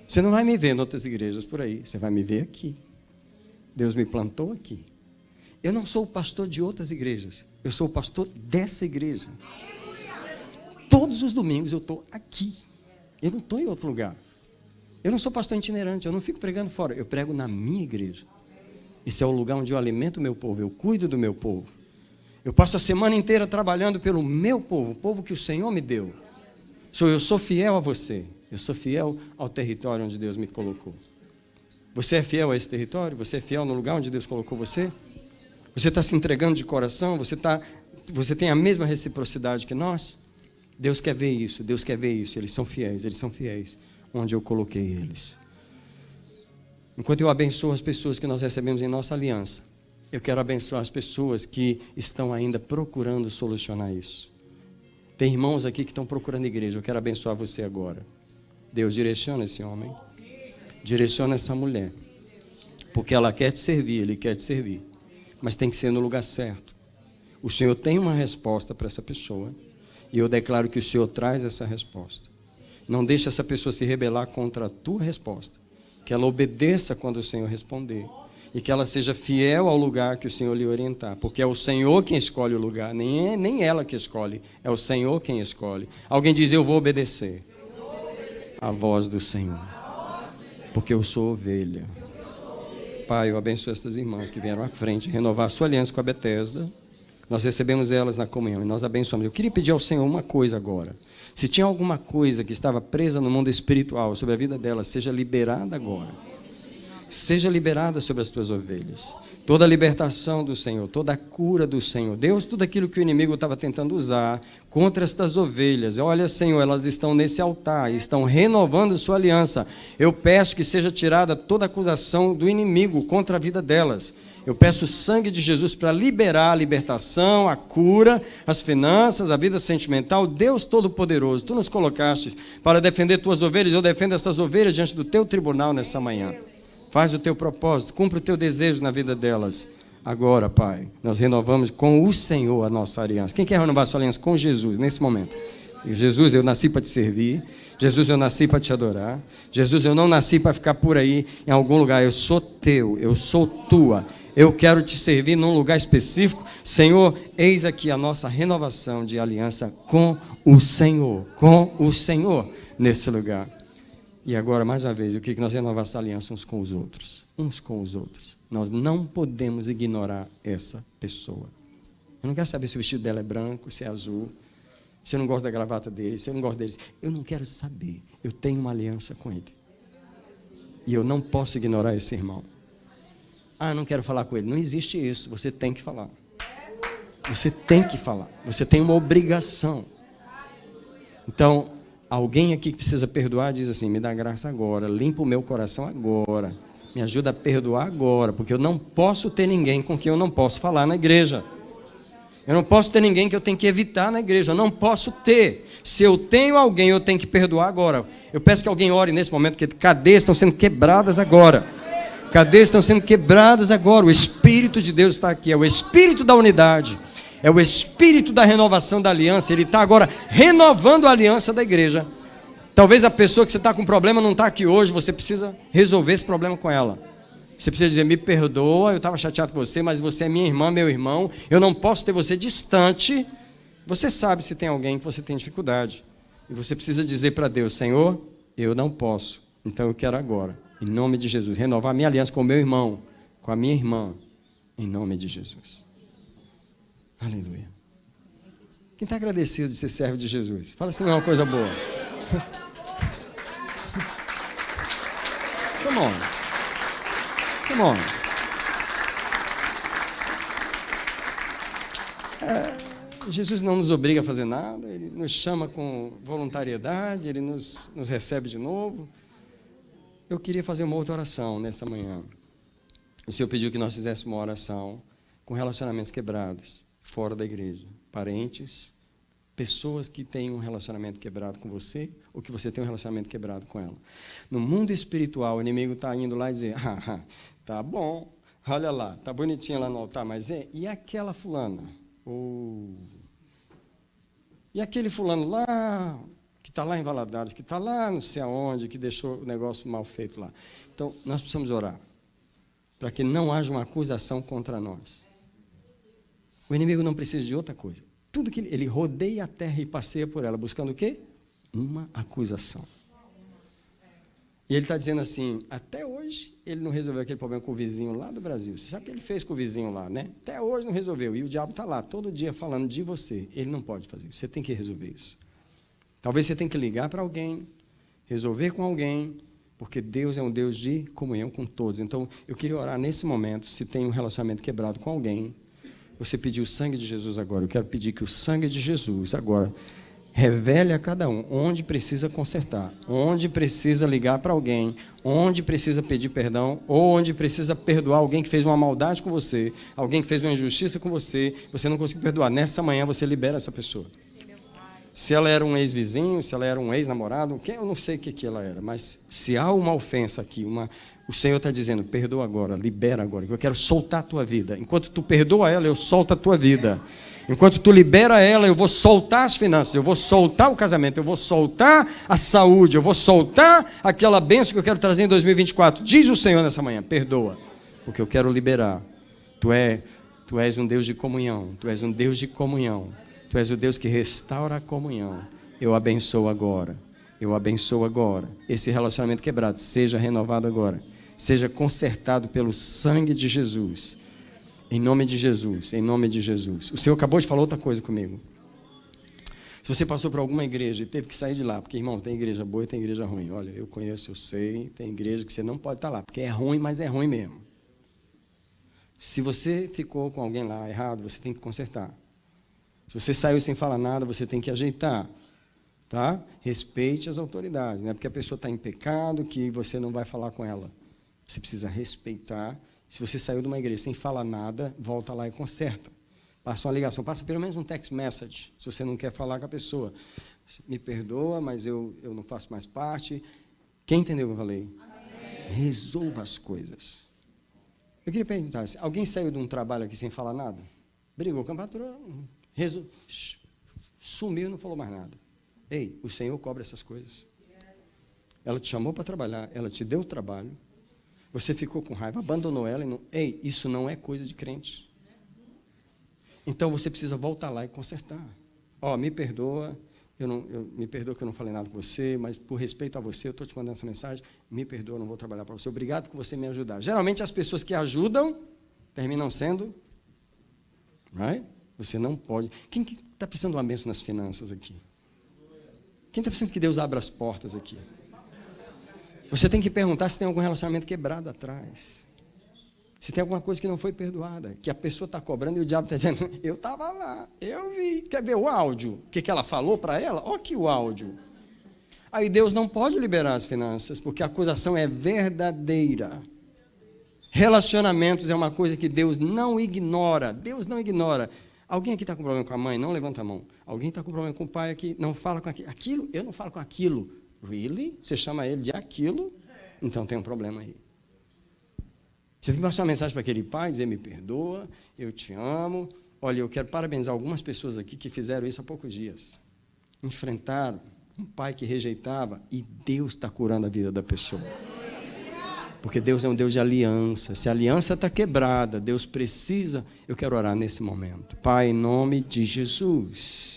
Speaker 1: Você não vai me ver em outras igrejas por aí, você vai me ver aqui. Deus me plantou aqui. Eu não sou o pastor de outras igrejas, eu sou o pastor dessa igreja. Todos os domingos eu estou aqui, eu não estou em outro lugar. Eu não sou pastor itinerante, eu não fico pregando fora, eu prego na minha igreja. Esse é o lugar onde eu alimento o meu povo, eu cuido do meu povo. Eu passo a semana inteira trabalhando pelo meu povo, o povo que o Senhor me deu. Eu sou fiel a você, eu sou fiel ao território onde Deus me colocou. Você é fiel a esse território? Você é fiel no lugar onde Deus colocou você? Você está se entregando de coração? Você tem a mesma reciprocidade que nós? Deus quer ver isso, Deus quer ver isso. Eles são fiéis onde eu coloquei eles. Enquanto eu abençoo as pessoas que nós recebemos em nossa aliança, eu quero abençoar as pessoas que estão ainda procurando solucionar isso. Tem irmãos aqui que estão procurando igreja, eu quero abençoar você agora. Deus, direciona esse homem, direciona essa mulher, porque ela quer te servir, ele quer te servir, mas tem que ser no lugar certo. O Senhor tem uma resposta para essa pessoa, e eu declaro que o Senhor traz essa resposta. Não deixe essa pessoa se rebelar contra a tua resposta, que ela obedeça quando o Senhor responder, e que ela seja fiel ao lugar que o Senhor lhe orientar, porque é o Senhor quem escolhe o lugar, nem ela que escolhe, é o Senhor quem escolhe. Alguém diz, eu vou obedecer a voz do Senhor, porque eu sou ovelha. Pai, eu abençoo essas irmãs que vieram à frente renovar a sua aliança com a Bethesda. Nós recebemos elas na comunhão e nós abençoamos. Eu queria pedir ao Senhor uma coisa agora. Se tinha alguma coisa que estava presa no mundo espiritual sobre a vida delas, seja liberada agora. Seja liberada sobre as tuas ovelhas. Toda a libertação do Senhor, toda a cura do Senhor. Deus, tudo aquilo que o inimigo estava tentando usar contra estas ovelhas. Olha, Senhor, elas estão nesse altar, estão renovando sua aliança. Eu peço que seja tirada toda acusação do inimigo contra a vida delas. Eu peço o sangue de Jesus para liberar a libertação, a cura, as finanças, a vida sentimental. Deus Todo-Poderoso, Tu nos colocaste para defender Tuas ovelhas. Eu defendo estas ovelhas diante do Teu tribunal nessa manhã. Faz o Teu propósito, cumpre o Teu desejo na vida delas. Agora, Pai, nós renovamos com o Senhor a nossa aliança. Quem quer renovar a sua aliança com Jesus nesse momento? Jesus, eu nasci para te servir. Jesus, eu nasci para te adorar. Jesus, eu não nasci para ficar por aí em algum lugar. Eu sou Teu, eu sou Tua. Eu quero te servir num lugar específico. Senhor, eis aqui a nossa renovação de aliança com o Senhor nesse lugar. E agora, mais uma vez, eu queria que nós renovássemos a aliança uns com os outros. Nós não podemos ignorar essa pessoa. Eu não quero saber se o vestido dela é branco, se é azul, se eu não gosto da gravata dele, se eu não gosto deles. Eu não quero saber. Eu tenho uma aliança com ele. E eu não posso ignorar esse irmão. Ah, não quero falar com ele. Não existe isso. Você tem que falar. Você tem que falar. Você tem uma obrigação. Então, alguém aqui que precisa perdoar diz assim, me dá graça agora, limpa o meu coração agora, me ajuda a perdoar agora, porque eu não posso ter ninguém com quem eu não posso falar na igreja. Eu não posso ter ninguém que eu tenho que evitar na igreja. Eu não posso ter. Se eu tenho alguém, eu tenho que perdoar agora. Eu peço que alguém ore nesse momento, que cadeias estão sendo quebradas agora. Cadeias estão sendo quebradas agora. O Espírito de Deus está aqui. É o Espírito da unidade. É o Espírito da renovação da aliança. Ele está agora renovando a aliança da igreja. Talvez a pessoa que você está com problema não está aqui hoje. Você precisa resolver esse problema com ela. Você precisa dizer, me perdoa, eu estava chateado com você, mas você é minha irmã, meu irmão. Eu não posso ter você distante. Você sabe se tem alguém que você tem dificuldade. E você precisa dizer para Deus, Senhor, eu não posso. Então eu quero agora. Em nome de Jesus, renovar a minha aliança com o meu irmão, com a minha irmã, em nome de Jesus. Aleluia. Quem está agradecido de ser servo de Jesus? Fala assim, não é uma coisa boa. Come on. Come on. Jesus não nos obriga a fazer nada, Ele nos chama com voluntariedade, Ele nos recebe de novo. Eu queria fazer uma outra oração nessa manhã. O Senhor pediu que nós fizéssemos uma oração com relacionamentos quebrados fora da igreja. Parentes, pessoas que têm um relacionamento quebrado com você ou que você tem um relacionamento quebrado com ela. No mundo espiritual, o inimigo está indo lá e dizer, tá bom, olha lá, tá bonitinha lá no altar, mas e aquela fulana? E aquele fulano lá, que está lá em Valadares, que está lá não sei aonde, que deixou o negócio mal feito lá. Então, nós precisamos orar para que não haja uma acusação contra nós. O inimigo não precisa de outra coisa. Tudo que ele rodeia a terra e passeia por ela, buscando o quê? Uma acusação. E ele está dizendo assim, até hoje ele não resolveu aquele problema com o vizinho lá do Brasil. Você sabe o que ele fez com o vizinho lá, né? Até hoje não resolveu. E o diabo está lá, todo dia falando de você. Ele não pode fazer isso. Você tem que resolver isso. Talvez você tenha que ligar para alguém, resolver com alguém, porque Deus é um Deus de comunhão com todos. Então, eu queria orar nesse momento, se tem um relacionamento quebrado com alguém, você pedir o sangue de Jesus agora. Eu quero pedir que o sangue de Jesus agora revele a cada um onde precisa consertar, onde precisa ligar para alguém, onde precisa pedir perdão, ou onde precisa perdoar alguém que fez uma maldade com você, alguém que fez uma injustiça com você, você não conseguiu perdoar. Nessa manhã você libera essa pessoa. Se ela era um ex-vizinho, se ela era um ex-namorado, eu não sei o que ela era, mas se há uma ofensa aqui, o Senhor está dizendo, perdoa agora, libera agora, eu quero soltar a tua vida. Enquanto tu perdoa ela, eu solto a tua vida. Enquanto tu libera ela, eu vou soltar as finanças, eu vou soltar o casamento, eu vou soltar a saúde, eu vou soltar aquela bênção que eu quero trazer em 2024. Diz o Senhor nessa manhã, perdoa, porque eu quero liberar. Tu és um Deus de comunhão, tu és um Deus de comunhão, tu és o Deus que restaura a comunhão. Eu abençoo agora, esse relacionamento quebrado, seja renovado agora, seja consertado pelo sangue de Jesus. Em nome de Jesus, em nome de Jesus. O Senhor acabou de falar outra coisa comigo. Se você passou por alguma igreja e teve que sair de lá, porque, irmão, tem igreja boa e tem igreja ruim. Olha, eu conheço, eu sei, tem igreja que você não pode estar lá, porque é ruim, mas é ruim mesmo. Se você ficou com alguém lá errado, você tem que consertar. Se você saiu sem falar nada, você tem que ajeitar. Tá? Respeite as autoridades. Não é porque a pessoa está em pecado que você não vai falar com ela. Você precisa respeitar. Se você saiu de uma igreja sem falar nada, volta lá e conserta. Passa uma ligação, passa pelo menos um text message, se você não quer falar com a pessoa. Me perdoa, mas eu não faço mais parte. Quem entendeu o que eu falei? Amém. Resolva as coisas. Eu queria perguntar, alguém saiu de um trabalho aqui sem falar nada? Brigou com a patroa, sumiu e não falou mais nada. Ei, o Senhor cobra essas coisas. Ela te chamou para trabalhar, ela te deu o trabalho. Você ficou com raiva, abandonou ela e não... Ei, isso não é coisa de crente. Então você precisa voltar lá e consertar. Me perdoa, me perdoa que eu não falei nada com você, mas por respeito a você, eu estou te mandando essa mensagem, me perdoa, eu não vou trabalhar para você. Obrigado por você me ajudar. Geralmente as pessoas que ajudam terminam sendo... Right? Você não pode... Quem está precisando de uma bênção nas finanças aqui? Quem está precisando que Deus abra as portas aqui? Você tem que perguntar se tem algum relacionamento quebrado atrás. Se tem alguma coisa que não foi perdoada, que a pessoa está cobrando e o diabo está dizendo, eu estava lá, eu vi. Quer ver o áudio? O que ela falou para ela? Olha aqui o áudio. Aí Deus não pode liberar as finanças, porque a acusação é verdadeira. Relacionamentos é uma coisa que Deus não ignora. Deus não ignora. Alguém aqui está com problema com a mãe? Não levanta a mão. Alguém está com problema com o pai aqui? Não fala com aquilo. Eu não falo com aquilo. Really? Você chama ele de aquilo? Então tem um problema aí. Você tem que passar uma mensagem para aquele pai, dizer, me perdoa, eu te amo. Olha, eu quero parabenizar algumas pessoas aqui que fizeram isso há poucos dias. Enfrentaram um pai que rejeitava e Deus está curando a vida da pessoa. Porque Deus é um Deus de aliança. Se a aliança está quebrada, Deus precisa... Eu quero orar nesse momento. Pai, em nome de Jesus...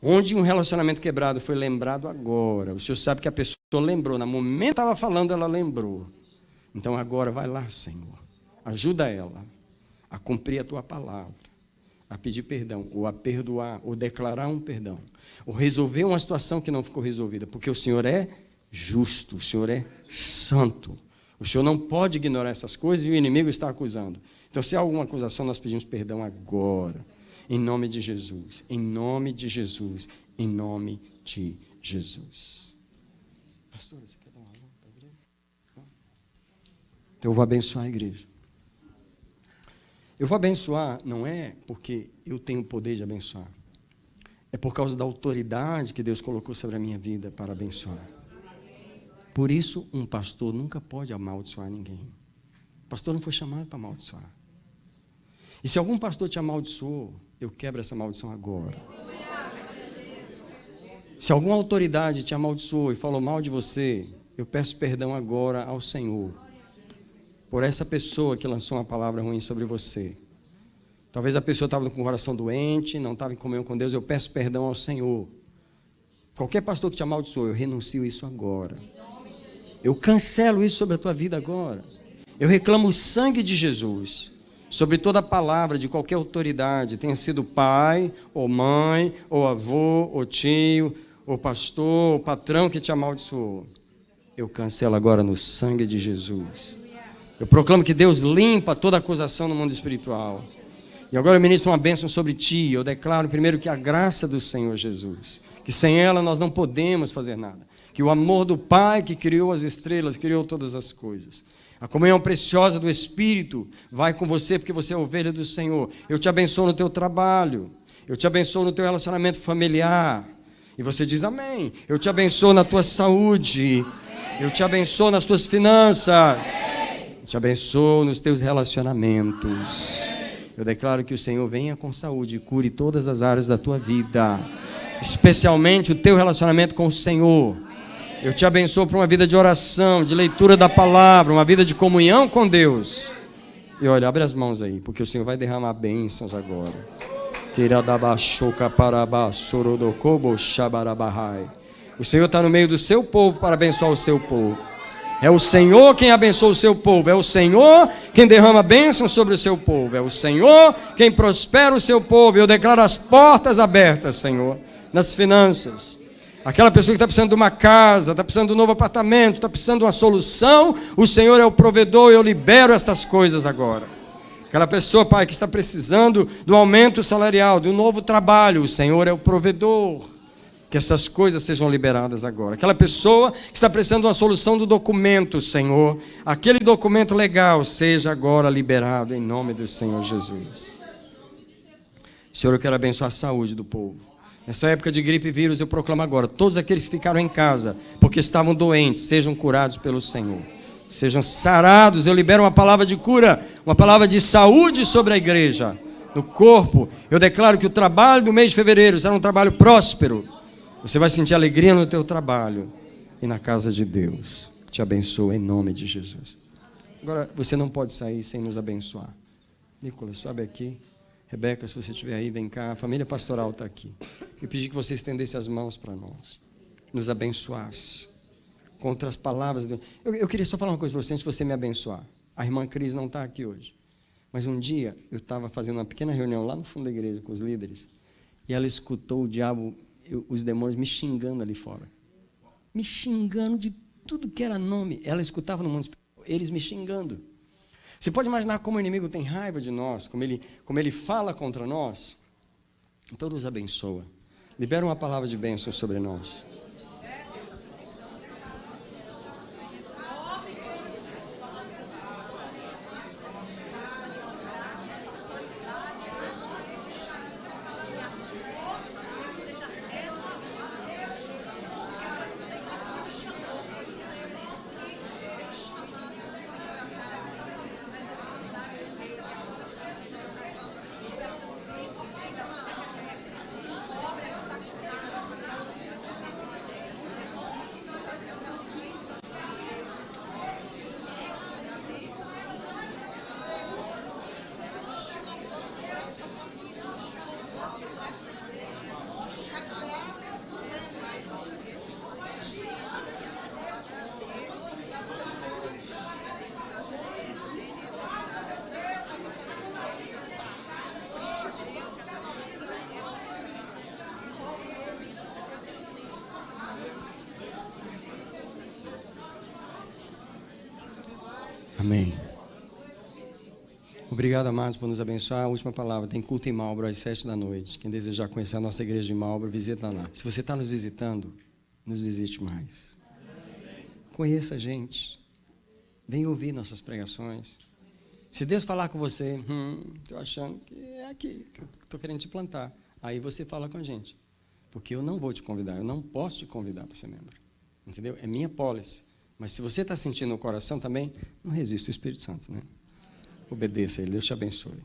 Speaker 1: Onde um relacionamento quebrado foi lembrado agora. O Senhor sabe que a pessoa lembrou. No momento que estava falando, ela lembrou. Então agora vai lá, Senhor. Ajuda ela a cumprir a tua palavra. A pedir perdão, ou a perdoar, ou declarar um perdão. Ou resolver uma situação que não ficou resolvida. Porque o Senhor é justo, o Senhor é santo. O Senhor não pode ignorar essas coisas e o inimigo está acusando. Então se há alguma acusação, nós pedimos perdão agora. Em nome de Jesus, em nome de Jesus, em nome de Jesus. Pastor, você quer dar uma alô para a igreja? Então eu vou abençoar a igreja. Eu vou abençoar, não é porque eu tenho o poder de abençoar. É por causa da autoridade que Deus colocou sobre a minha vida para abençoar. Por isso, um pastor nunca pode amaldiçoar ninguém. O pastor não foi chamado para amaldiçoar. E se algum pastor te amaldiçoou, eu quebro essa maldição agora. Se alguma autoridade te amaldiçoou e falou mal de você, eu peço perdão agora ao Senhor por essa pessoa que lançou uma palavra ruim sobre você. Talvez a pessoa estava com o coração doente, não estava em comunhão com Deus, eu peço perdão ao Senhor. Qualquer pastor que te amaldiçoou, eu renuncio isso agora. Eu cancelo isso sobre a tua vida agora. Eu reclamo o sangue de Jesus sobre toda palavra de qualquer autoridade, tenha sido pai, ou mãe, ou avô, ou tio, ou pastor, ou patrão que te amaldiçoou. Eu cancelo agora no sangue de Jesus. Eu proclamo que Deus limpa toda acusação no mundo espiritual. E agora eu ministro uma bênção sobre ti. Eu declaro primeiro que a graça do Senhor Jesus, que sem ela nós não podemos fazer nada. Que o amor do Pai que criou as estrelas, criou todas as coisas. A comunhão preciosa do Espírito vai com você porque você é ovelha do Senhor. Eu te abençoo no teu trabalho. Eu te abençoo no teu relacionamento familiar. E você diz amém. Eu te abençoo na tua saúde. Eu te abençoo nas tuas finanças. Eu te abençoo nos teus relacionamentos. Eu declaro que o Senhor venha com saúde e cure todas as áreas da tua vida, especialmente o teu relacionamento com o Senhor. Eu te abençoo para uma vida de oração, de leitura da palavra, uma vida de comunhão com Deus. E olha, abre as mãos aí, porque o Senhor vai derramar bênçãos agora. O Senhor está no meio do seu povo para abençoar o seu povo. É o Senhor quem abençoa o seu povo. É o Senhor quem derrama bênção sobre o seu povo. É o Senhor quem prospera o seu povo. Eu declaro as portas abertas, Senhor, nas finanças. Aquela pessoa que está precisando de uma casa, está precisando de um novo apartamento, está precisando de uma solução, o Senhor é o provedor e eu libero estas coisas agora. Aquela pessoa, Pai, que está precisando do aumento salarial, de um novo trabalho, o Senhor é o provedor. Que essas coisas sejam liberadas agora. Aquela pessoa que está precisando de uma solução do documento, Senhor, aquele documento legal seja agora liberado em nome do Senhor Jesus. Senhor, eu quero abençoar a saúde do povo. Nessa época de gripe e vírus, eu proclamo agora, todos aqueles que ficaram em casa, porque estavam doentes, sejam curados pelo Senhor. Sejam sarados, eu libero uma palavra de cura, uma palavra de saúde sobre a igreja, no corpo. Eu declaro que o trabalho do mês de fevereiro será um trabalho próspero. Você vai sentir alegria no teu trabalho e na casa de Deus. Te abençoo em nome de Jesus. Agora, você não pode sair sem nos abençoar. Nicolas, sobe aqui. Rebeca, se você estiver aí, vem cá. A família pastoral está aqui. Eu pedi que você estendesse as mãos para nós. Nos abençoasse. Contra as palavras. Eu queria só falar uma coisa para você antes de você me abençoar. A irmã Cris não está aqui hoje. Mas um dia, eu estava fazendo uma pequena reunião lá no fundo da igreja com os líderes. E ela escutou o diabo... os demônios me xingando ali fora. Me xingando de tudo que era nome. Ela escutava no mundo espiritual, eles me xingando. Você pode imaginar como o inimigo tem raiva de nós, como ele fala contra nós? Então nos abençoa. Libera uma palavra de bênção sobre nós. Amém. Obrigado, amados, por nos abençoar. A última palavra, tem culto em Marlboro às 7 da noite. Quem desejar conhecer a nossa igreja de Marlboro, visita lá. Se você está nos visitando, nos visite mais. Conheça a gente. Venha ouvir nossas pregações. Se Deus falar com você, estou achando que é aqui, que eu estou querendo te plantar. Aí você fala com a gente. Porque eu não vou te convidar, eu não posso te convidar para ser membro. Entendeu? É minha pólice. Mas se você está sentindo no coração também, não resista ao Espírito Santo, né? Obedeça a Ele. Deus te abençoe.